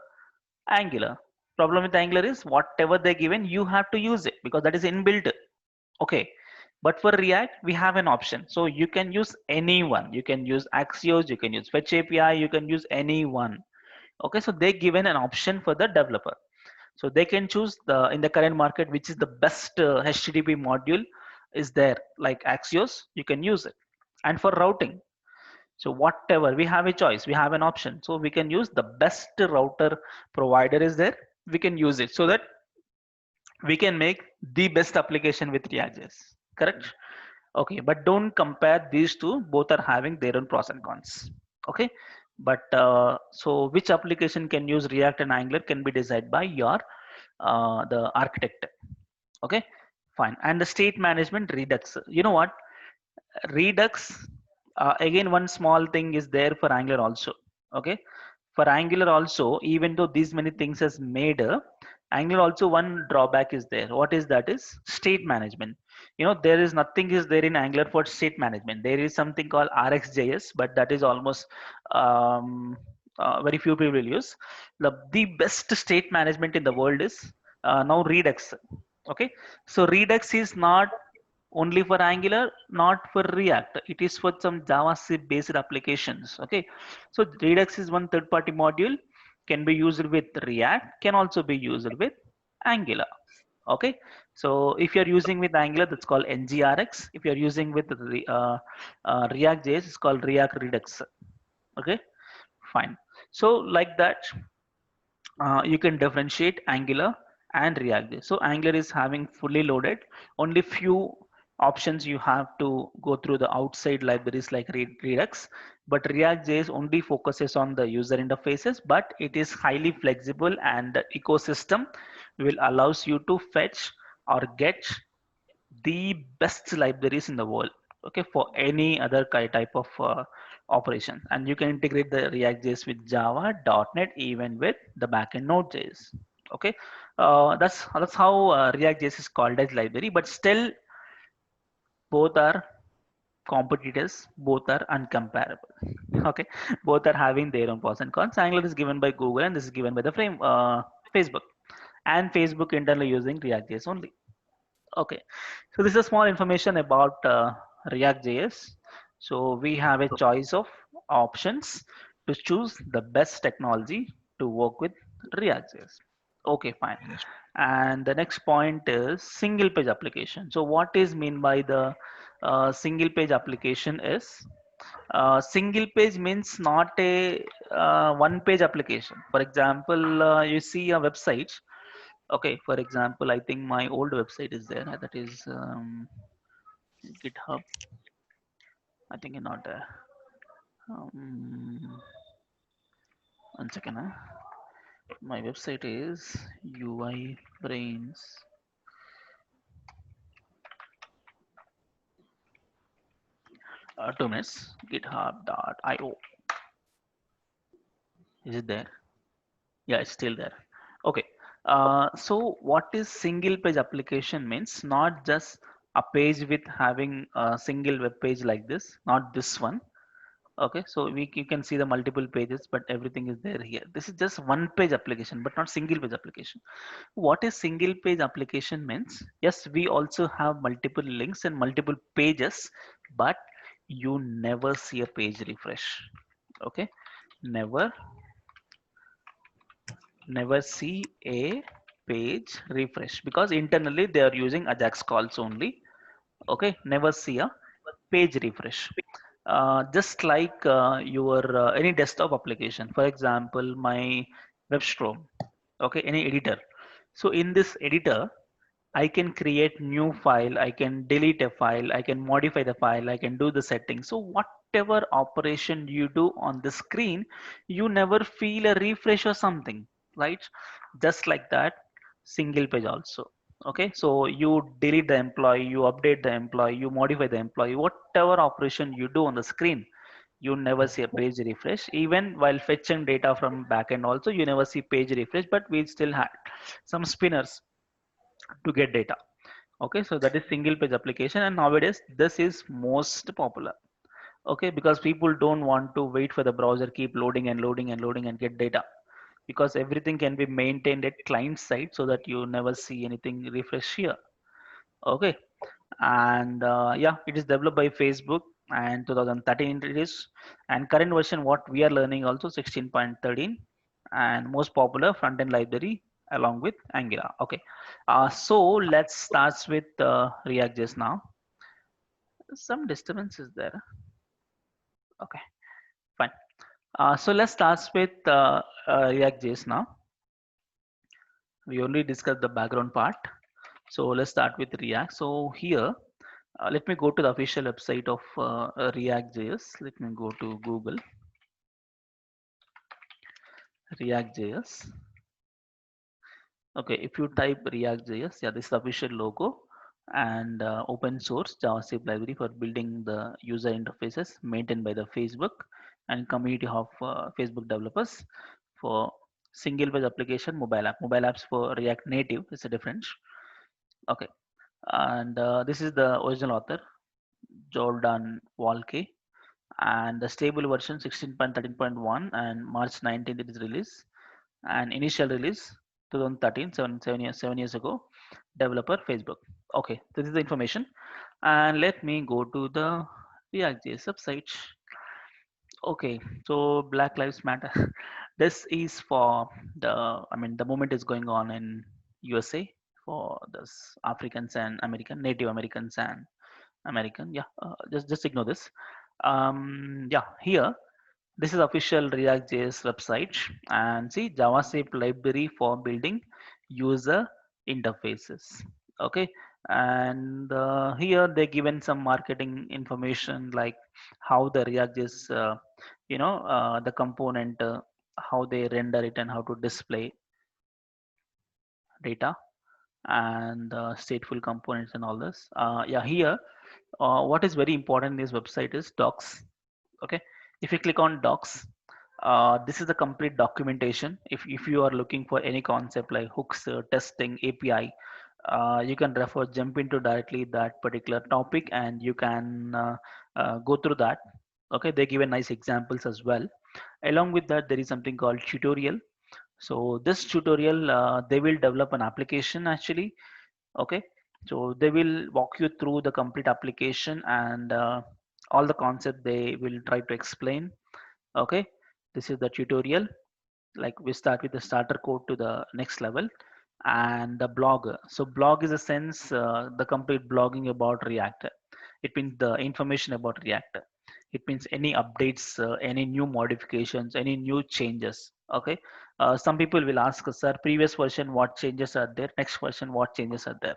Angular. Problem with Angular is whatever they're given, you have to use it because that is inbuilt. Okay, but for React, we have an option. So you can use anyone. You can use Axios, you can use Fetch API, you can use anyone. Okay, so they given an option for the developer. So they can choose the in the current market which is the best HTTP module is there, like Axios, you can use it. And for routing, so whatever we have a choice, we have an option, so we can use the best router provider is there, we can use it, so that we can make the best application with React.js. Correct? Okay, but don't compare these two, both are having their own pros and cons. Okay, but so which application can use React and Angular can be decided by your the architect. Okay, fine. And the state management, Redux, you know what, Redux, again one small thing is there for Angular also. Okay, for Angular also, even though these many things has made Angular also, one drawback is there. What is that? Is state management. There is nothing is there in Angular for state management. There is something called RxJS, but that is almost very few people will use. The best state management in the world is now Redux. Okay, so Redux is not only for Angular, not for React. It is for some JavaScript based applications. Okay, so Redux is one third party module, can be used with React, can also be used with Angular. Okay, so if you're using with Angular, that's called NGRX. If you're using with React.js, it's called React Redux. Okay, fine. So like that, you can differentiate Angular and React. So Angular is having fully loaded, only few options you have to go through the outside libraries like Redux, but React.js only focuses on the user interfaces, but it is highly flexible and the ecosystem will allows you to fetch or get the best libraries in the world, okay, for any other type of operation. And you can integrate the React.js with Java, .NET, even with the backend Node.js. Okay, that's how React.js is called as library, but still both are competitors, both are uncomparable. Okay, both are having their own pros and cons. Angular is given by Google, and this is given by the Facebook, and Facebook internally using React.js only. Okay, so this is small information about React.js. So we have a choice of options to choose the best technology to work with React.js. Okay, fine. Yes. And the next point is single page application. So what is mean by the single page application is single page means not a one page application. For example, you see a website. Okay, for example, I think my old website is there. That is GitHub. I think it's not there. Um, 1 second. My website is UI Brains. 2 minutes. GitHub.io. Is it there? Yeah, it's still there. Okay. So what is single page application means? Not just a page with having a single web page like this, not this one. Okay, so you can see the multiple pages, but everything is there here. This is just one page application, but not single page application. What is single page application means? Yes, we also have multiple links and multiple pages, but you never see a page refresh. Okay, never never see a page refresh, because internally they are using Ajax calls only. Okay, never see a page refresh. Just like your any desktop application, for example, my WebStorm. Okay, any editor. So in this editor, I can create new file, I can delete a file, I can modify the file, I can do the settings. So whatever operation you do on the screen, you never feel a refresh or something, right? Just like that, single page also. Okay, so you delete the employee, you update the employee, you modify the employee, whatever operation you do on the screen, you never see a page refresh. Even while fetching data from backend also, you never see page refresh, but we still had some spinners to get data. Okay, so that is single page application, and nowadays this is most popular. Okay, because people don't want to wait for the browser keep loading and loading and loading and get data, because everything can be maintained at client side, so that you never see anything refresh here. Okay, and yeah, it is developed by Facebook, and 2013 it is, and current version what we are learning also 16.13, and most popular front end library along with Angular. Okay, so let's start with React.js now. Some disturbance is there. Okay, fine. So let's start with React.js now. We only discussed the background part. So let's start with React. So here, let me go to the official website of React.js. Let me go to Google, React.js. Okay, if you type React.js, yeah, this is the official logo, and open source JavaScript library for building the user interfaces maintained by the Facebook and community of Facebook developers for single page application mobile app. Mobile apps for React Native is a difference. Okay, and this is the original author, Jordan Walke, and the stable version 16.13.1, and March 19th it is released, and initial release 2013, 7 years ago, developer Facebook. Okay, this is the information, and let me go to the React.js website. Okay, so Black Lives Matter. This is for the, I mean, the movement is going on in USA for this Africans and American, Native Americans and American. Yeah, just ignore this. Yeah, here this is official React.js website, and see JavaScript library for building user interfaces. Okay, and here they given some marketing information like how the React.js, the component, how they render it and how to display data, and stateful components and all this. Yeah, here what is very important in this website is docs. Okay, if you click on docs, this is the complete documentation. If you are looking for any concept like hooks, testing, API, you can refer jump into directly that particular topic and you can go through that. Okay, they give a nice examples as well. Along with that, there is something called tutorial. So this tutorial, they will develop an application actually. Okay, so they will walk you through the complete application and all the concept they will try to explain. Okay, this is the tutorial. Like we start with the starter code to the next level, and the blog. So blog is a sense, the complete blogging about React. It means the information about React. It means any updates, any new modifications, any new changes. Okay, some people will ask us, sir, previous version what changes are there, next version what changes are there.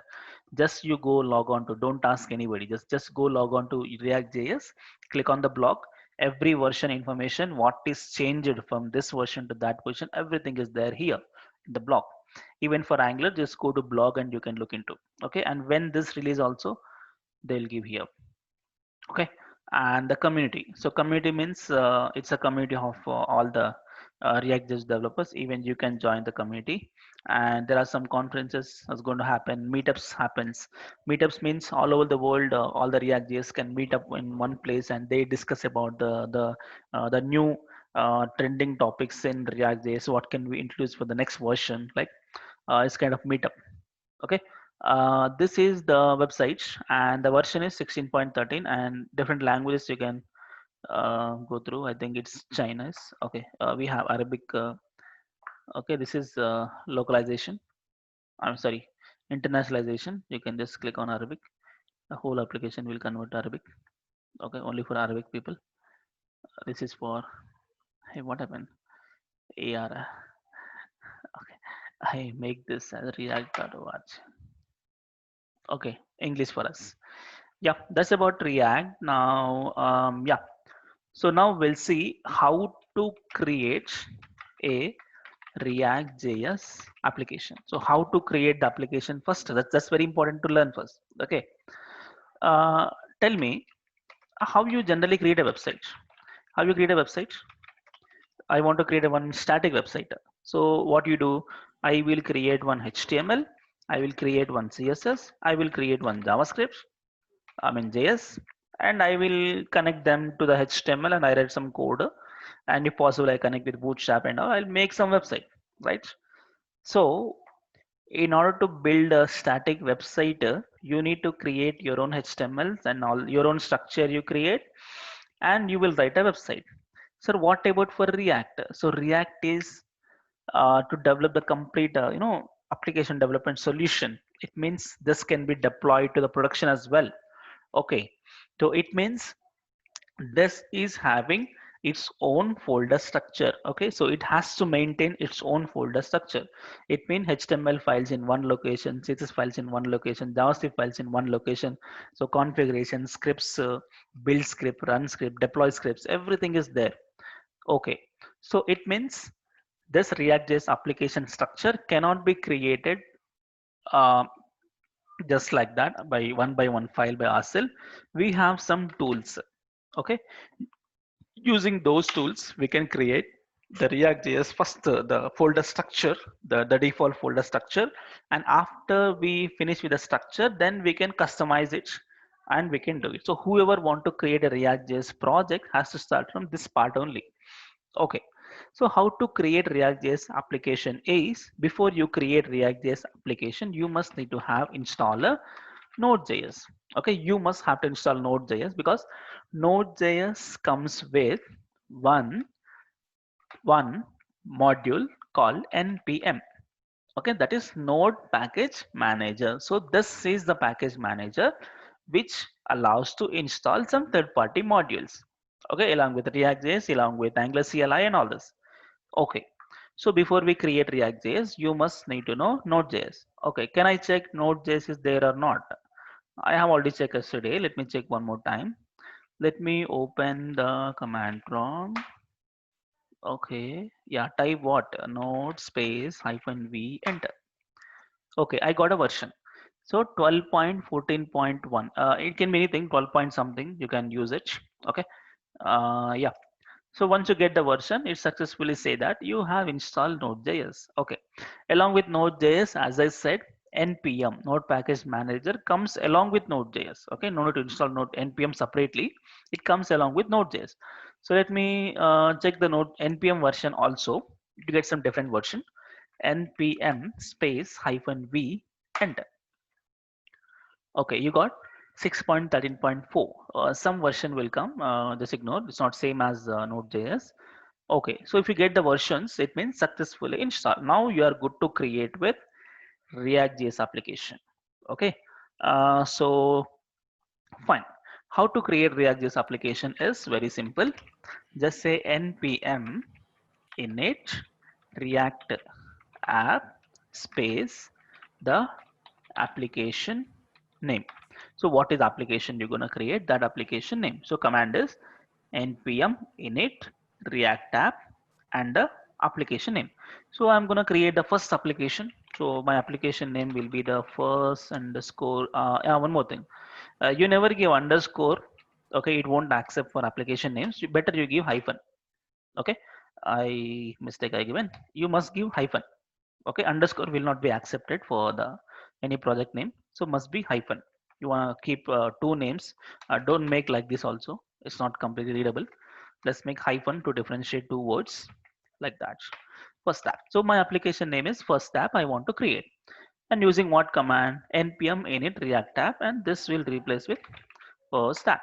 Just you go log on to, don't ask anybody, just go log on to React.js, click on the blog. Every version information, what is changed from this version to that version, everything is there here in the blog. Even for Angular, just go to blog and you can look into. Okay, and when this release also, they'll give here. Okay, and the community. So community means it's a community of all the React.js developers. Even you can join the community, and there are some conferences that's going to happen. Meetups happens. Meetups means all over the world, all the React.js can meet up in one place and they discuss about the new trending topics in React.js. What can we introduce for the next version? Like it's kind of meetup. Okay, this is the website and the version is 16.13 and different languages you can go through. I think it's Chinese. Okay, we have Arabic. Okay, this is localization. I'm sorry, internationalization. You can just click on Arabic. The whole application will convert to Arabic. Okay, only for Arabic people. This is for, hey, what happened? AR. Okay, I make this as React.watch. Okay, English for us. Yeah, that's about React. Now, yeah. So now we'll see how to create a React.js application. So how to create the application first. That's very important to learn first. Okay. Uh, Tell me how you generally create a website. How you create a website? I want to create a one static website. So what you do, I will create one HTML, I will create one CSS, I will create one JavaScript, I mean JS, and I will connect them to the HTML and I write some code. And if possible, I connect with Bootstrap and all, I'll make some website, right? So in order to build a static website, you need to create your own HTMLs and all your own structure you create, and you will write a website. So what about for React? So React is to develop the complete, application development solution. It means this can be deployed to the production as well. Okay, so it means this is having its own folder structure. Okay, so it has to maintain its own folder structure. It means HTML files in one location, CSS files in one location, JavaScript files in one location. So configuration scripts, build script, run script, deploy scripts, everything is there. Okay, so it means this React.js application structure cannot be created uh, just like that by one file by ourselves. We have some tools. Okay, using those tools we can create the React.js first, the folder structure, the default folder structure, and after we finish with the structure, then we can customize it and we can do it. So whoever want to create a React.js project has to start from this part only. Okay, so how to create React.js application is, before you create React.js application, you must need to have installer Node.js. Okay, you must have to install Node.js because Node.js comes with one one module called npm. Okay, that is Node Package Manager. So this is the package manager which allows to install some third-party modules. Okay, along with React.js, along with Angular CLI and all this. Okay, so before we create React.js, you must need to know Node.js. Okay, can I check Node.js is there or not? I have already checked yesterday. Let me check one more time. Let me open the command prompt. Okay, yeah, type what? Node space -v, enter. Okay, I got a version. So 12.14.1. It can be anything. 12 point something. You can use it. Okay. Yeah. So once you get the version, it successfully say that you have installed Node.js. Okay. Along with Node.js, as I said, npm Node Package Manager comes along with Node.js. Okay. No need to install Node npm separately. It comes along with Node.js. So let me check the Node npm version also to get some different version. Npm space hyphen v enter. Okay, you got 6.13.4. Some version will come. Just ignore. It's not same as Node.js. Okay, so if you get the versions, it means successfully installed. Now you are good to create with React.js application. Okay, so fine. How to create React.js application is very simple. Just say npm init react app space the application name. So what is application you're going to create? That application name. So command is npm init react app and the application name. So I'm going to create the first application. So my application name will be the first underscore. Yeah, one more thing. You never give underscore. Okay, it won't accept for application names. Better you give hyphen. Okay, I given. You must give hyphen. Okay, underscore will not be accepted for the any project name, so must be hyphen. You want to keep two names. Don't make like this also, it's not completely readable. Let's make hyphen to differentiate two words, like that. First app. So my application name is first app I want to create, and using what command? Npm init react app, and this will replace with first app.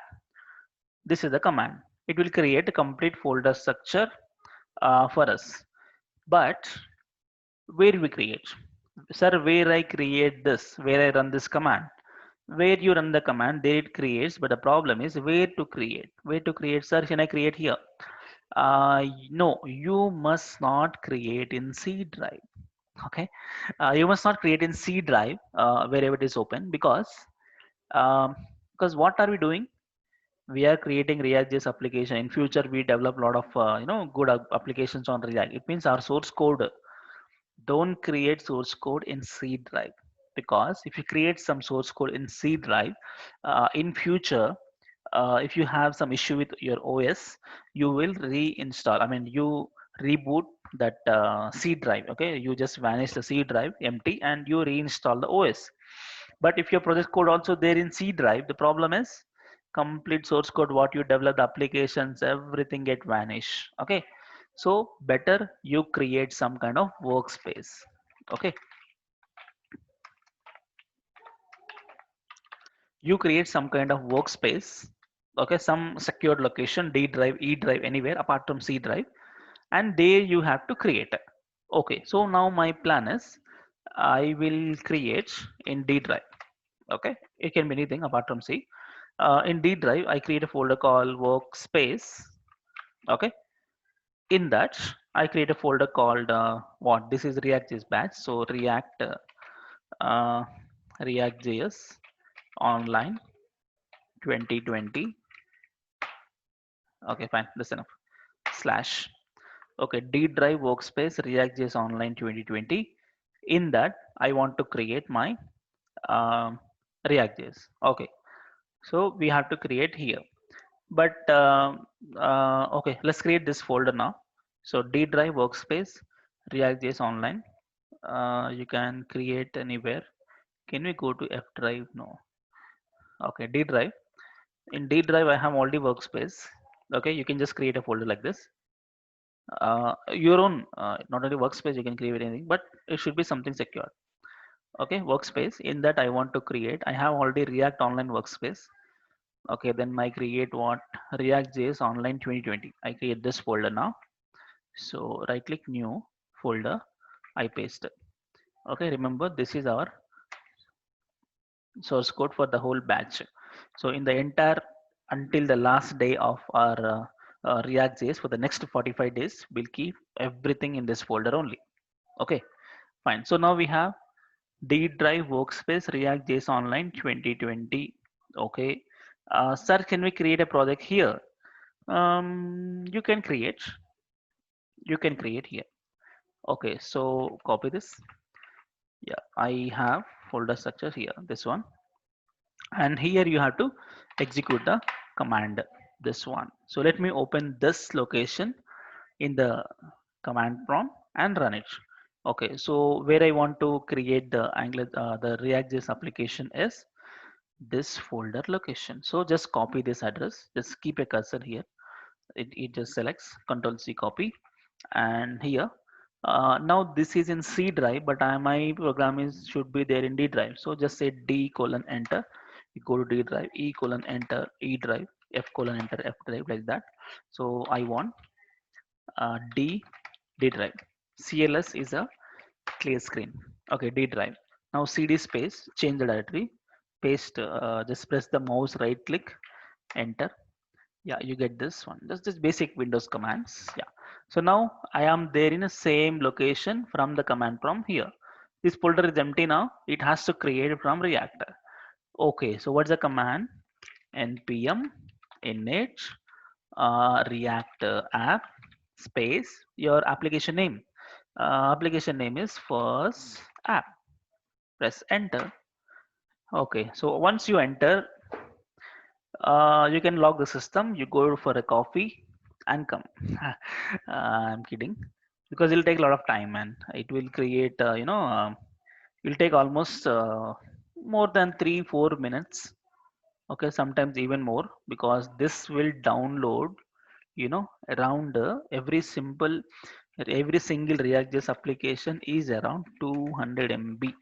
This is the command. It will create a complete folder structure for us. But where we create? Sir, where I create this, where I run this command? Where you run the command, there it creates, but the problem is where to create? Where to create, sir? Can I create here? No, you must not create in C drive. Okay, you must not create in C drive wherever it is open, um, because what are we doing? We are creating React.js application. In future, we develop a lot of good applications on React. It means our source code, don't create source code in C drive, because if you create some source code in C drive, in future, if you have some issue with your OS, you will reinstall. I mean, you reboot that C drive. Okay, you just vanish the C drive empty and you reinstall the OS. But if your project code also there in C drive, the problem is complete source code what you develop, the applications, everything get vanish. Okay, so better you create some kind of workspace. Okay, you create some kind of workspace. Okay, some secured location, D drive, E drive, anywhere apart from C drive, and there you have to create it. Okay, so now my plan is I will create in D drive. Okay, it can be anything apart from C. In D drive, I create a folder called workspace. Okay, in that I create a folder called what? This is React.js batch. So uh, React.js online 2020. Okay, fine. That's enough. Slash. Okay, D drive workspace React.js online 2020. In that, I want to create my um, React.js. Okay, so we have to create here. But okay, let's create this folder now. So D drive workspace React.js online. You can create anywhere. Can we go to F drive? No. Okay, D drive. In D drive, I have already workspace. Okay, you can just create a folder like this. Your own, not only workspace, you can create anything, but it should be something secure. Okay, workspace. In that, I want to create. I have already React Online workspace. Okay, then I create what? React.js Online 2020. I create this folder now. So right click new folder. I paste it. Okay, remember this is our source code for the whole batch. So in the entire until the last day of our React.js for the next 45 days, we'll keep everything in this folder only. Okay, fine. So now we have D drive workspace React.js online 2020. Okay, sir, can we create a project here? You can create. You can create here. Okay, so copy this. Yeah, I have folder structure here, this one, and here you have to execute the command, this one. So let me open this location in the command prompt and run it. Okay, so where I want to create the Angular, the React.js application is this folder location. So just copy this address, just keep a cursor here. It just selects Control C, copy, and here. Now this is in C drive, but my program is should be there in D drive. So just say D colon enter. You go to D drive, E colon enter E drive, F colon enter F drive, like that. So I want D drive. CLS is a clear screen. Okay, D drive. Now CD space, change the directory, paste. Just press the mouse right click, enter. Yeah, you get this one. That's just basic Windows commands. Yeah. So now I am there in the same location from the command prompt here. This folder is empty now. It has to create from React. Okay, so what's the command? npm init React app space your application name. Application name is first app. Press enter. Okay, so once you enter, you can log the system. You go for a coffee and come. I'm kidding, because it'll take a lot of time, and it will create. It will take almost more than 3-4 minutes. Okay, sometimes even more, because this will download. Around every single React.js application is around 200 MB.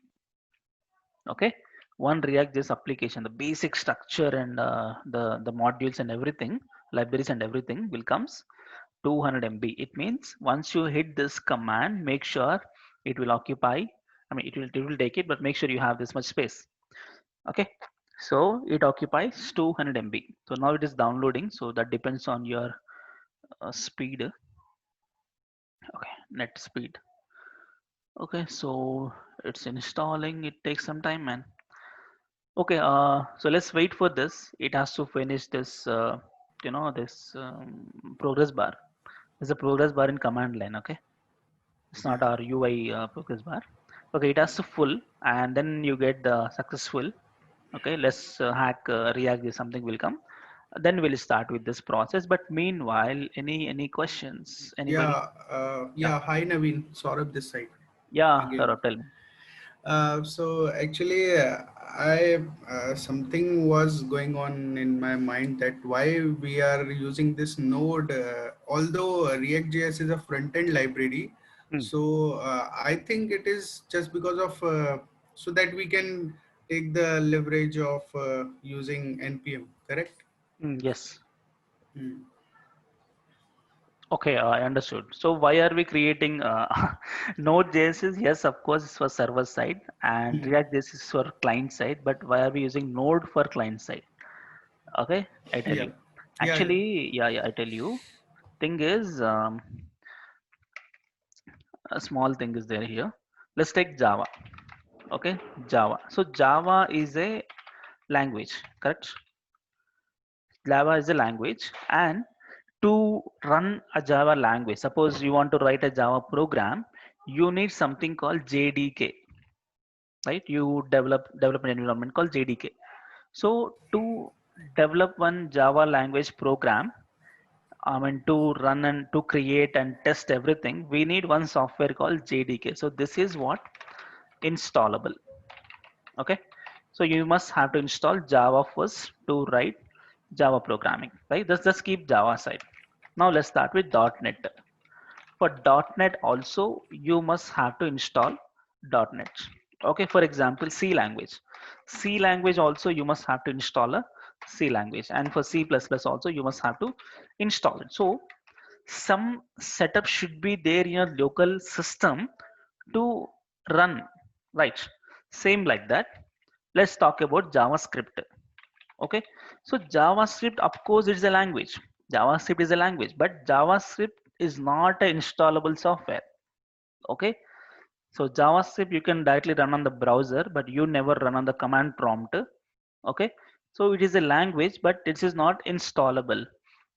Okay, one React.js application, the basic structure and the modules and everything, libraries and everything will comes 200 MB. It means once you hit this command, make sure it will occupy. I mean, it will take it, but make sure you have this much space. Okay, so it occupies 200 MB. So now it is downloading. So that depends on your speed. Okay, net speed. Okay, so it's installing. It takes some time, man. Okay, so let's wait for this. It has to finish this, this progress bar. There's a progress bar in command line. Okay, it's not Yeah. our UI progress bar. Okay, it has to full, and then you get the successful. Okay, let's hack React. Something will come. Then we'll start with this process. But meanwhile, any questions? Anybody? Yeah, Yeah. Hi, Naveen. Saurabh this side yeah, again. Saurabh, tell me. So actually, I something was going on in my mind that why we are using this node, although React.js is a front-end library. Hmm, So I think it is just because of so that we can take the leverage of using npm, correct? yes. Hmm. Okay, I understood. So why are we creating Node.js? Is yes, of course, it's for server side, and Hmm. React.js is for client side. But why are we using Node for client side? Okay, I tell Yeah. you. Yeah. Actually, yeah, I tell you. Thing is, a small thing is there here. Let's take Java. Okay, Java. So Java is a language, correct? Java is a language, and to run a Java language, suppose you want to write a Java program, you need something called JDK, right? You develop an environment called JDK. So to develop one Java language program, I mean to run and to create and test everything, we need one software called JDK. So this is what installable. Okay, so you must have to install Java first to write Java programming, right? Let's keep Java aside. Now let's start with .NET. For .NET also you must have to install .NET. Okay, for example, C language. C language also you must have to install a C language, and for C++ also you must have to install it. So some setup should be there in your local system to run, right? Same like that. Let's talk about JavaScript. Okay, so JavaScript, of course, it's a language. JavaScript is a language, but JavaScript is not an installable software. Okay, so JavaScript you can directly run on the browser, but you never run on the command prompt. Okay, so it is a language, but this is not installable.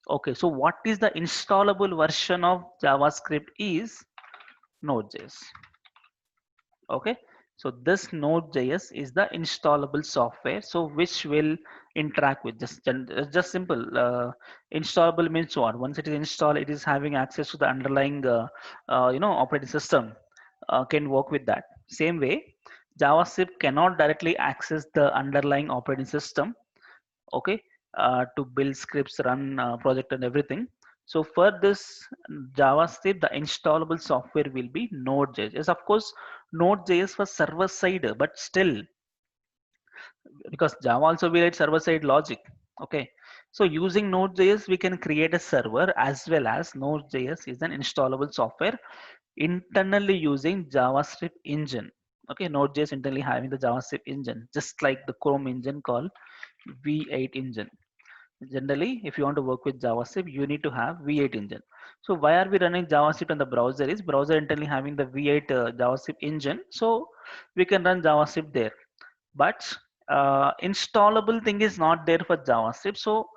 Okay, so what is the installable version of JavaScript is Node.js. Okay, So this Node.js is the installable software, so which will interact with just simple. Installable means what? Once it is installed, it is having access to the underlying operating system. Can work with that. Same way, JavaScript cannot directly access the underlying operating system. Okay, to build scripts, run project and everything. So for this JavaScript, the installable software will be Node.js. Yes, of course, Node.js for server side, but still, because Java also will write server side logic. Okay, so using Node.js, we can create a server, as well as Node.js is an installable software internally using JavaScript engine. Okay, Node.js internally having the JavaScript engine, just like the Chrome engine called V8 engine. Generally, if you want to work with JavaScript, you need to have V8 engine. So why are we running JavaScript on the browser? Is browser internally having the V8 JavaScript engine, so we can run JavaScript there. But installable thing is not there for JavaScript. So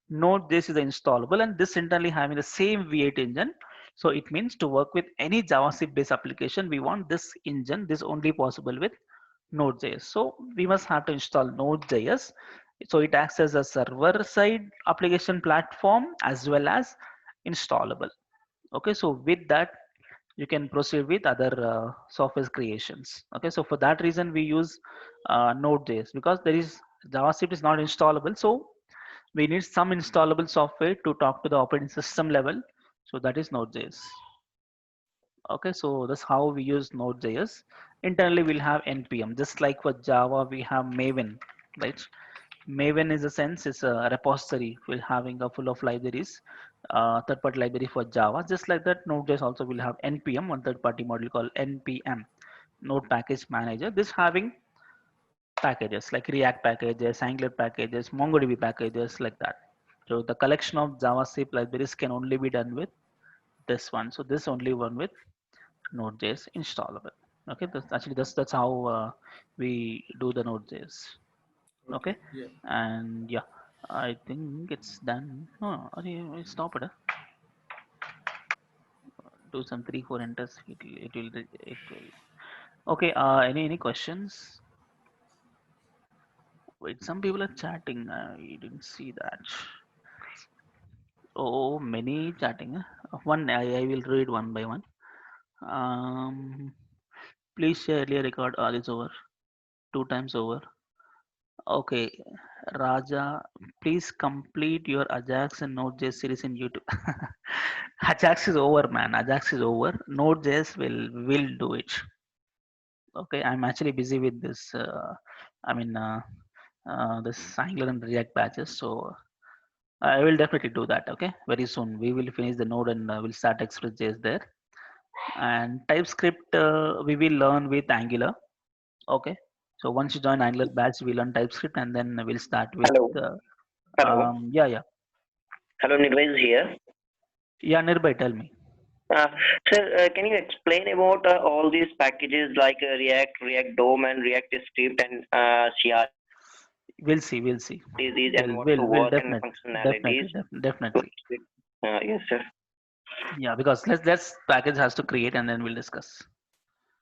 note this is installable, and this internally having the same V8 engine. So it means to work with any JavaScript based application, we want this engine. This only possible with Node.js. So we must have to install Node.js. So it acts as a server side application platform as well as installable. Okay, so with that, you can proceed with other software creations. Okay, so for that reason, we use Node.js, because there is JavaScript is not installable. So we need some installable software to talk to the operating system level. So that is Node.js. Okay, so that's how we use Node.js. Internally, we'll have npm, just like for Java we have Maven, right? Maven is a sense, it's a repository will having a full of libraries, third-party library for Java. Just like that, Node.js also will have npm, one third-party module called npm, Node Package Manager. This having packages like React packages, Angular packages, MongoDB packages, like that. So the collection of JavaScript libraries can only be done with this one. So this only one with Node.js installable. Okay, that's how we do the Node.js. Okay. Okay, Yeah. and yeah, I think it's done. No, stop it. Do some 3 4 enters. It will. Okay. Any questions? Wait, some people are chatting. I didn't see that. Oh, many chatting. One, I will read one by one. Um, please share earlier record. All is over. 2 times over. Okay, Raja, please complete your Ajax and Node.js series in YouTube. Ajax is over, man. Ajax is over. Node.js will do it. Okay, I'm actually busy with this. I mean, this Angular and React batches, so I will definitely do that. Okay, very soon we will finish the Node and we'll start Express.js there. And TypeScript we will learn with Angular. Okay, so once you join Angular batch, we learn TypeScript and then we'll start with. Hello. Hello. Yeah. Hello, Nirvay is here. Yeah, Nirbhay, tell me. Sir, can you explain about all these packages like React, React DOM, and React Script and CR? We'll see. These and what to We'll work and definitely, functionalities. definitely. Yes, sir. Yeah, because let's package has to create and then we'll discuss.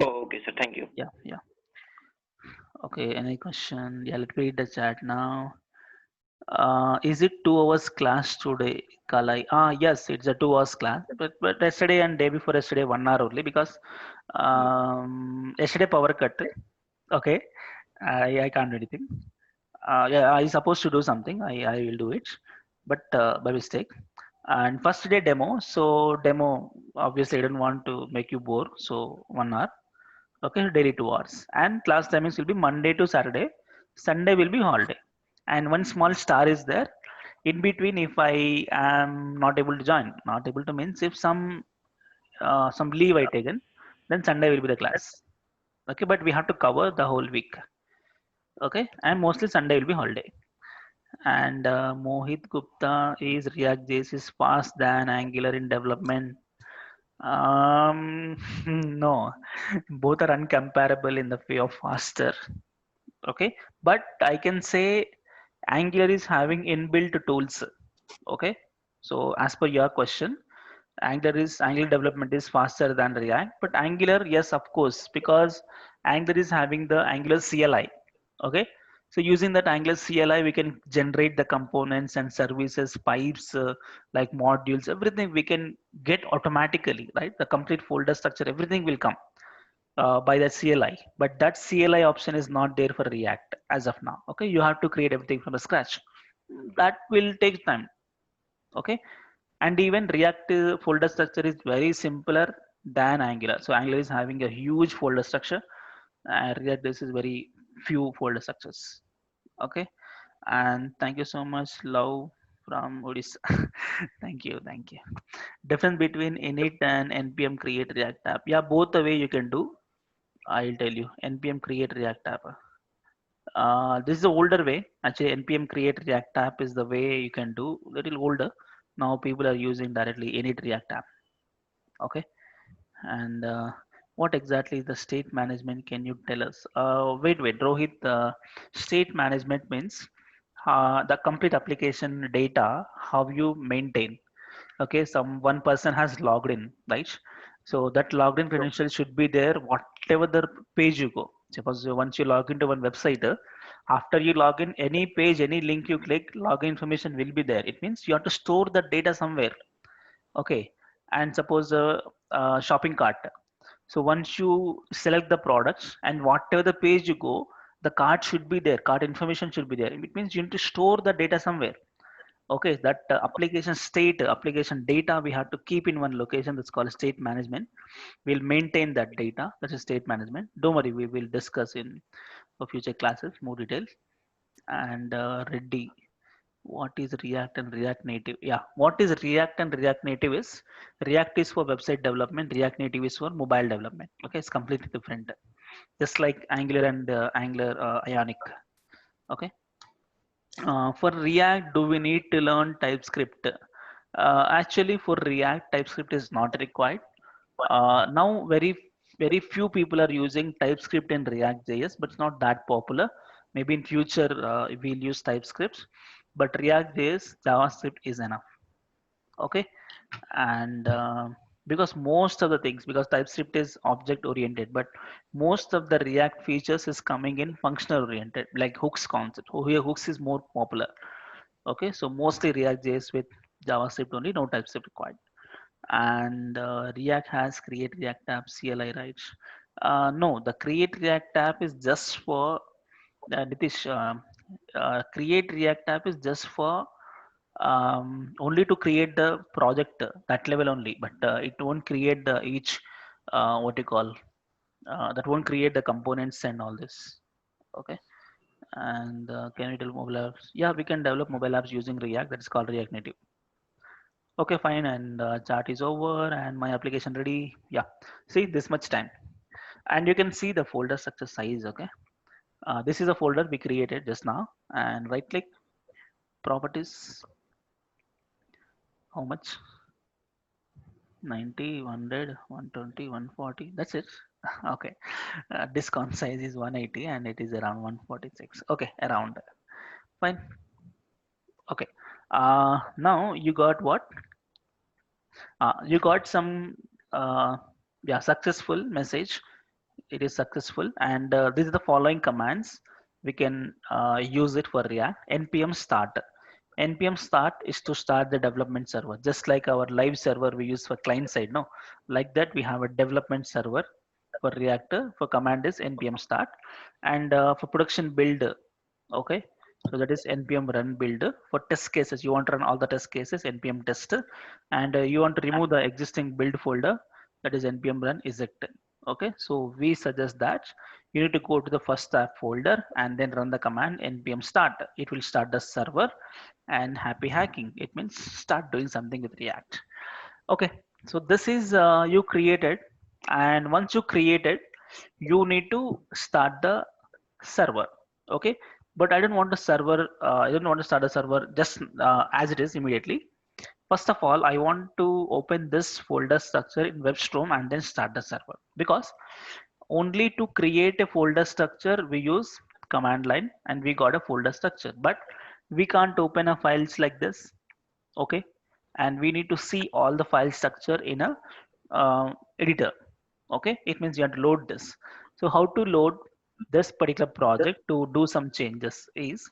Oh, okay, sir. Thank you. Yeah. Okay, any question? Yeah, let me read the chat now. Is it 2 hours class today, Kalai? Yes, it's a 2 hours class. But yesterday and day before yesterday 1 hour only, because yesterday power cut. Okay, I can't do anything. Yeah, I supposed to do something. I will do it, but by mistake. And first day demo. So demo, obviously I don't want to make you bored. So 1 hour. Okay, daily 2 hours. And class timings will be Monday to Saturday. Sunday will be holiday. And one small star is there. In between, if I am not able to join, not able to means if some leave I taken, then Sunday will be the class. Okay, but we have to cover the whole week. Okay, and mostly Sunday will be holiday. And Mohit Gupta is React.js is fast than Angular in development. No, both are uncomparable in the way of faster. Okay, but I can say Angular is having inbuilt tools. Okay, so as per your question, Angular development is faster than React, but Angular, yes, of course, because Angular is having the Angular CLI. Okay, so using that Angular CLI, we can generate the components and services, pipes, like modules, everything we can get automatically, right? The complete folder structure, everything will come by that CLI. But that CLI option is not there for React as of now. Okay, you have to create everything from the scratch. That will take time. Okay, and even React folder structure is very simpler than Angular. So Angular is having a huge folder structure, and React this is very few folder structures. Okay, and thank you so much, Love from Odisha. Thank you. Difference between init and npm create React app. Yeah, both the way you can do. I'll tell you. npm create React app. This is the older way. Actually, npm create React app is the way you can do. Little older. Now people are using directly init React app. Okay, and what exactly is the state management? Can you tell us? Wait, Rohit. State management means the complete application data, how you maintain. Okay, one person has logged in, right? So that login credential should be there, whatever the page you go. Suppose once you log into one website, after you log in, any page, any link you click, login information will be there. It means you have to store the data somewhere. Okay, and suppose a shopping cart. So once you select the products and whatever the page you go, the cart should be there, cart information should be there. It means you need to store the data somewhere. Okay, that application state, application data we have to keep in one location. That's called state management. We'll maintain that data. That is state management. Don't worry, we will discuss in for future classes more details. And Reddy, what is React and React Native? Yeah, what is React and React Native is React is for website development, React Native is for mobile development. Okay, it's completely different. Just like Angular and Angular Ionic. Okay. For React, do we need to learn TypeScript? Actually, for React, TypeScript is not required. Now, very few people are using TypeScript in React JS, but it's not that popular. Maybe in future we'll use TypeScript, but React JS JavaScript is enough. Okay, and because most of the things, because TypeScript is object oriented, but most of the React features is coming in functional oriented, like hooks concept. Here hooks is more popular. Okay, so mostly React JS with JavaScript only, no TypeScript required. And React has create React app CLI, right? No, the create React app is just for Nitish. Create React app is just for only to create the project, that level only, but it won't create the each what you call that won't create the components and all this. Okay, and can we develop mobile apps? Yeah, we can develop mobile apps using React. That is called React Native. Okay, fine, and chat is over and my application ready. Yeah, see this much time, and you can see the folder structure size. Okay, this is a folder we created just now, and right click properties. How much? 90, 100, 120, 140. That's it. Okay, discount size is 180 and it is around 146. Okay, around. Fine. Okay, now you got what? You got some yeah, successful message. It is successful, and this is the following commands we can use it for React. Npm start. Npm start is to start the development server, just like our live server we use for client side. No, like that we have a development server for React. For command is npm start, and for production build. Okay, so that is npm run build. For test cases, you want to run all the test cases, npm test, and you want to remove the existing build folder, that is npm run eject. Okay, so we suggest that you need to go to the first app folder and then run the command npm start. It will start the server, and happy hacking. It means start doing something with React. Okay, so this is you created, and once you created, you need to start the server. Okay, but I don't want the server. I don't want to start a server just as it is immediately. First of all, I want to open this folder structure in WebStorm and then start the server, because only to create a folder structure we use command line and we got a folder structure, but we can't open a files like this. Okay, and we need to see all the file structure in a editor. Okay, it means you have to load this. So how to load this particular project to do some changes is,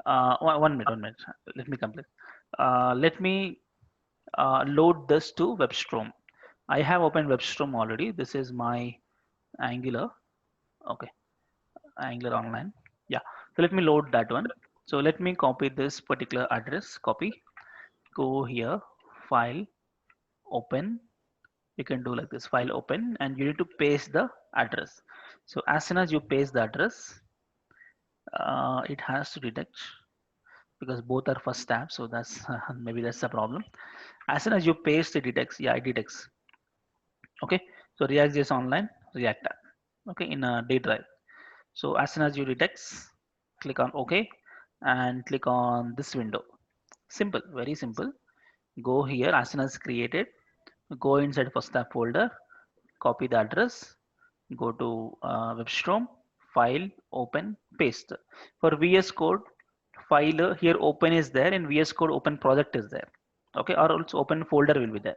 one minute, let me complete. Let me load this to WebStorm. I have opened WebStorm already. This is my Angular. Okay, Angular Online. Yeah, so let me load that one. So let me copy this particular address, copy, go here, file, open. You can do like this, file open, and you need to paste the address. So as soon as you paste the address, it has to detect, because both are first tab. So that's maybe that's the problem. As soon as you paste, it detects. Yeah, it detects. Okay, so React.js Online, React tab. Okay, in a D drive. So as soon as you detects, click on OK and click on this window. Simple, very simple. Go here as soon as created. Go inside first tab folder, copy the address, go to WebStorm, file, open, paste. For VS Code, file here open is there, and VS Code open project is there. Okay, or also open folder will be there.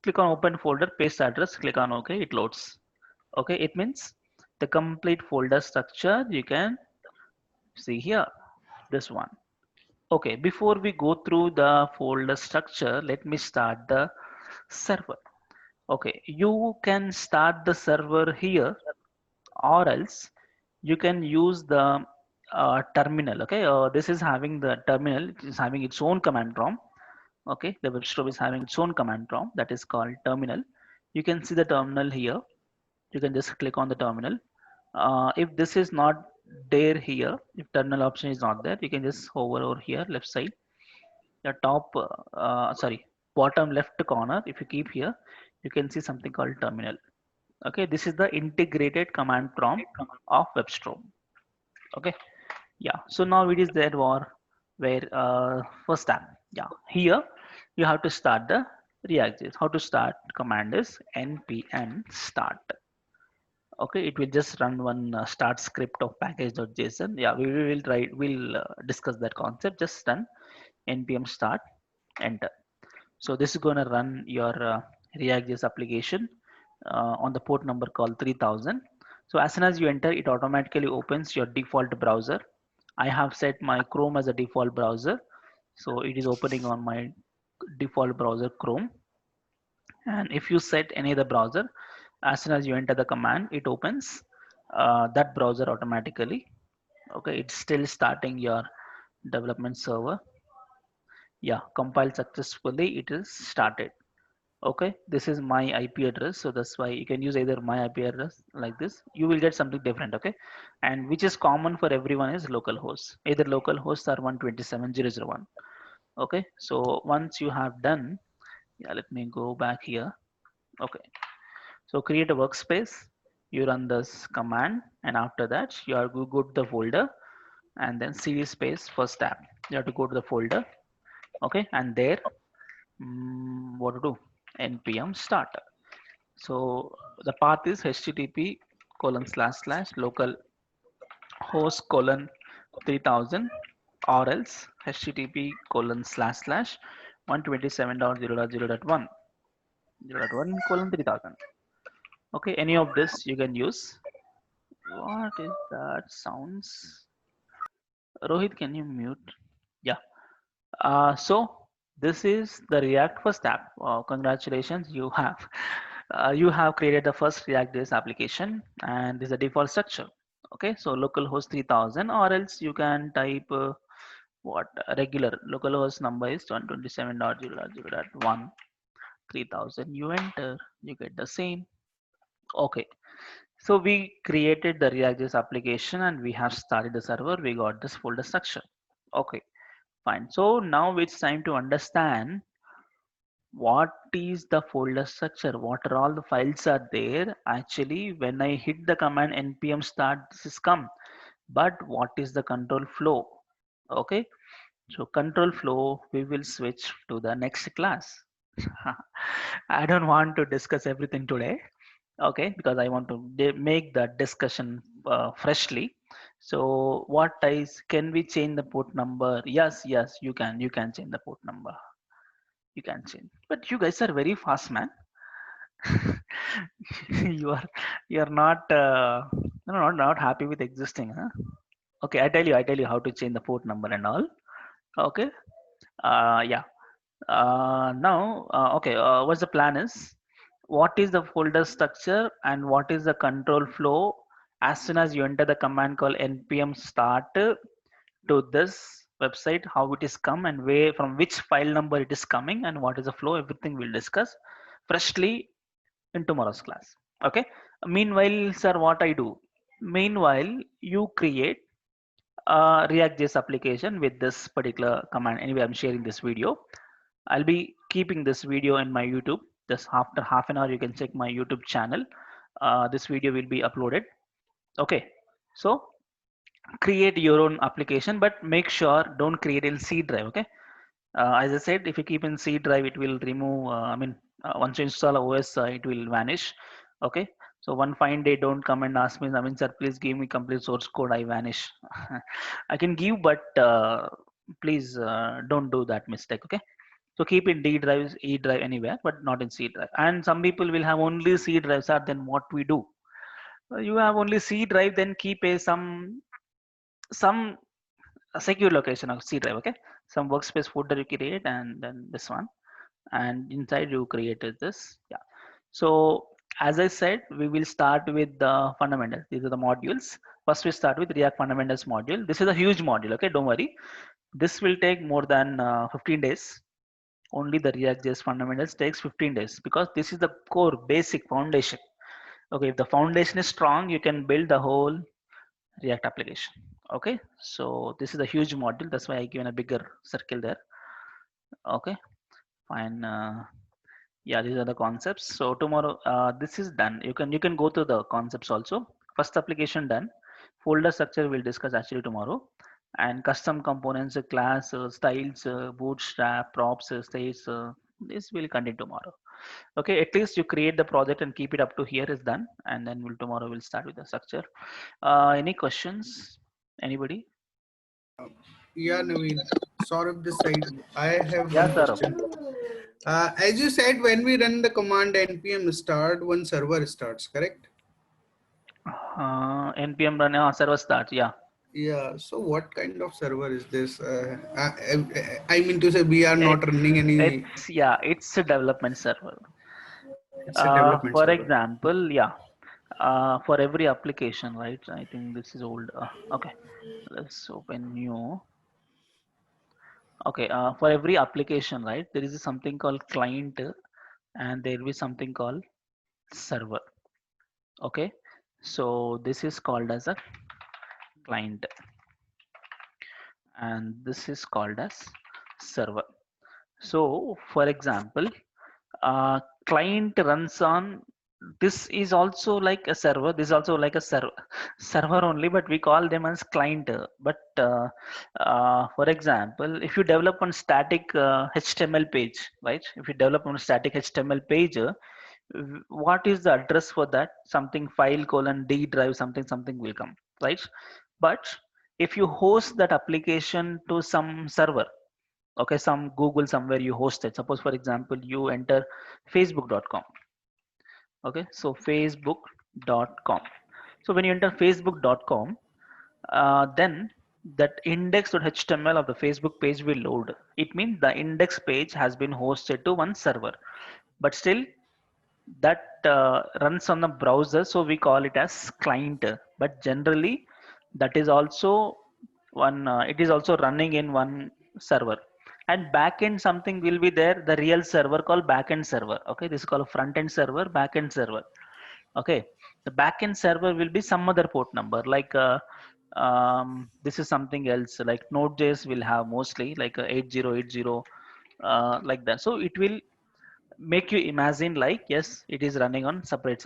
Click on open folder, paste address, click on OK, it loads. Okay, it means the complete folder structure you can see here, this one. Okay, before we go through the folder structure, let me start the server. Okay, you can start the server here, or else you can use the terminal. Okay, this is having the terminal, it is having its own command prompt. Okay, the WebStorm is having its own command prompt that is called terminal. You can see the terminal here. You can just click on the terminal. If this is not there here, if terminal option is not there, you can just hover over here, left side, the top, sorry, bottom left corner. If you keep here, you can see something called terminal. Okay, this is the integrated command prompt of WebStorm. Okay, yeah. So now it is there where first tab. Yeah, here you have to start the React.js. How to start command is npm start. Okay, it will just run one start script of package.json. Yeah, we will try. We'll discuss that concept. Just run npm start, enter. So this is going to run your React.js application on the port number called 3000. So as soon as you enter, it automatically opens your default browser. I have set my Chrome as a default browser, so it is opening on my default browser Chrome. And if you set any other browser, as soon as you enter the command, it opens that browser automatically. Okay, it's still starting your development server. Yeah, compiled successfully, it is started. Okay, this is my IP address, so that's why you can use either my IP address like this. You will get something different. Okay, and which is common for everyone is localhost, either localhost or 127.0.0.1. Okay, so once you have done, yeah, let me go back here. Okay, so create a workspace, you run this command, and after that you are go to the folder, and then cd space first tab, you have to go to the folder. Okay, and there, what to do, npm start. So the path is http colon slash slash local host colon 3000, or else http colon slash slash 127.0.0.1 0.1 colon 3000. Okay, any of this you can use. What is that sounds? Rohit, can you mute? Yeah. So this is the React first app. Congratulations, you have created the first React-based application, and this is the default structure. Okay, so localhost 3000, or else you can type what regular localhost number is 127.0.0.1 3000. You enter, you get the same. Okay, so we created the React.js application and we have started the server. We got this folder structure. Okay, fine. So now it's time to understand what is the folder structure, what are all the files are there. Actually, when I hit the command npm start, this is come, but what is the control flow? Okay, so control flow, we will switch to the next class. I don't want to discuss everything today, okay, because I want to make the discussion freshly. So what is, can we change the port number? Yes, yes, you can change the port number, you can change, but you guys are very fast, man. you are not no, not happy with existing, huh? Okay, I tell you how to change the port number and all. Okay. Yeah. Now, okay, what's the plan is, what is the folder structure and what is the control flow as soon as you enter the command call npm start to this website, how it is come and where, from which file number it is coming, and what is the flow, everything we'll discuss freshly in tomorrow's class. Okay. Meanwhile, sir, what I do, meanwhile you create a react.js application with this particular command. Anyway, I'm sharing this video. I'll be keeping this video in my YouTube. Just after half an hour, you can check my YouTube channel. This video will be uploaded. Okay. So create your own application, but make sure don't create in C drive. Okay. As I said, if you keep in C drive, it will remove. Once you install OS, it will vanish. Okay. So one fine day, don't come and ask me, sir, please give me complete source code. I vanish. I can give, but please don't do that mistake. Okay. So keep in D drives, E drive, anywhere, but not in C drive. And some people will have only C drives. Sir, then what we do? You have only C drive, then keep some a secure location of C drive. Okay, some workspace folder you create, and then this one, and inside you created this. Yeah. So as I said, we will start with the fundamentals. These are the modules. First, we start with React fundamentals module. This is a huge module. Okay, don't worry. This will take more than 15 days. Only the React.js fundamentals takes 15 days, because this is the core basic foundation. Okay, if the foundation is strong, you can build the whole React application. Okay, so this is a huge module. That's why I given a bigger circle there. Okay, fine. Yeah, these are the concepts. So tomorrow, this is done. You can go to the concepts also. First application done. Folder structure we'll discuss actually tomorrow, and custom components, class, styles, bootstrap, props, states. This will continue tomorrow. Okay, at least you create the project and keep it up to here is done, and then tomorrow we'll start with the structure. Any questions? Anybody? Yeah, Naveen. Saurabh this side. I have Yeah, one sir. question. As you said, when we run the command npm start, one server starts, correct? npm run server start. Yeah. Yeah. So what kind of server is this? I mean to say, we are not running any. It's a development server. It's a development For server. example, yeah. For every application, right? I think this is old. Okay, let's open new. Okay, for every application, right? There is something called client, and there will be something called server. Okay, so this is called as a client, and this is called as server. So, for example, client runs on, this is also like a server, this is also like a server only, but we call them as client. But for example, if you develop on static html page, right? If you develop on static html page, what is the address for that? Something file colon d drive something something will come, right? But if you host that application to some server, okay, some Google somewhere you host it, suppose for example you enter facebook.com. Okay, so facebook.com. So when you enter facebook.com, then that index.html of the Facebook page will load. It means the index page has been hosted to one server, but still that runs on the browser, so we call it as client. But generally that is also one, it is also running in one server, and backend something will be there, the real server called backend server. Okay, this is called front end server, backend server. Okay, the backend server will be some other port number, like this is something else, like node.js will have mostly like 8080, like that. So it will make you imagine like, yes, it is running on separate.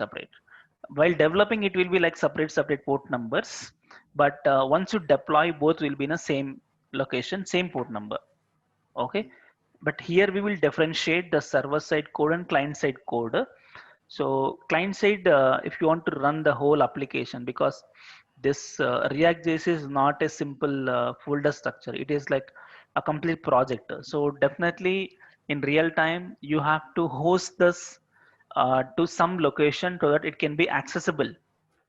While developing, it will be like separate port numbers, but once you deploy, both will be in the same location, same port number. Okay, but here we will differentiate the server side code and client side code. So client side, if you want to run the whole application, because this React.js is not a simple folder structure. It is like a complete project. So definitely in real time, you have to host this to some location so that it can be accessible.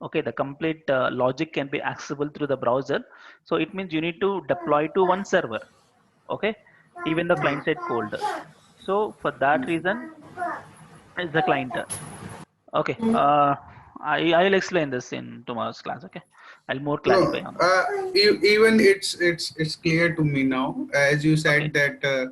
Okay, the complete logic can be accessible through the browser. So it means you need to deploy to one server. Okay, even the client side folder. So for that reason, it's the client. Okay, I'll explain this in tomorrow's class. Okay, I'll more No, clarify on this. even it's clear to me now. As you Okay. said that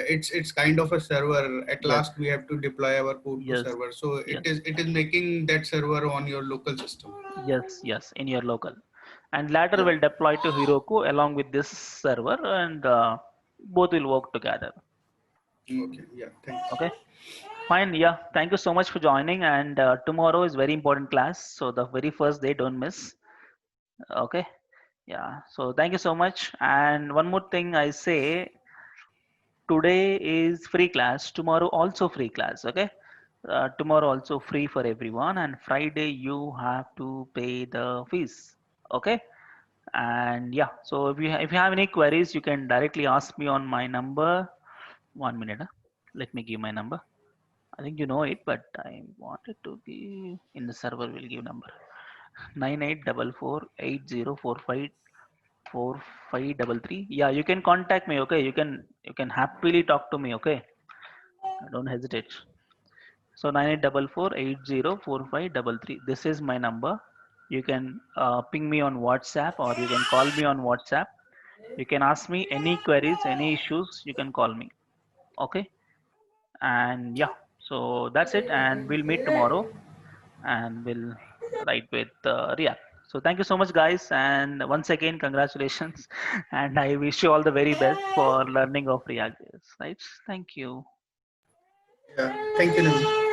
it's kind of a server. At Yes. last, we have to deploy our code to Yes. server. So Yes. it is making that server on your local system. Yes, in your local, and later Yeah. will deploy to Heroku along with this server, and both will work together. Okay. Yeah. Thanks. Okay, fine. Yeah, thank you so much for joining. And tomorrow is very important class, so the very first day, don't miss. Okay, yeah. So thank you so much. And one more thing I say, today is free class. Tomorrow also free class. Okay, tomorrow also free for everyone, and Friday you have to pay the fees. Okay. And yeah, so if you have any queries, you can directly ask me on my number. 1 minute, huh? Let me give my number. I think you know it, but I wanted to give in the server. Will give number 984480454533. Yeah, you can contact me. Okay, you can happily talk to me. Okay, don't hesitate. So 9844804533. This is my number. You can ping me on WhatsApp, or you can call me on WhatsApp. You can ask me any queries, any issues, you can call me. Okay. And yeah, so that's it. And we'll meet tomorrow and we'll write with React. So thank you so much, guys. And once again, congratulations. And I wish you all the very best for learning of React. Right. Thank you. Yeah. Thank you, Naveen.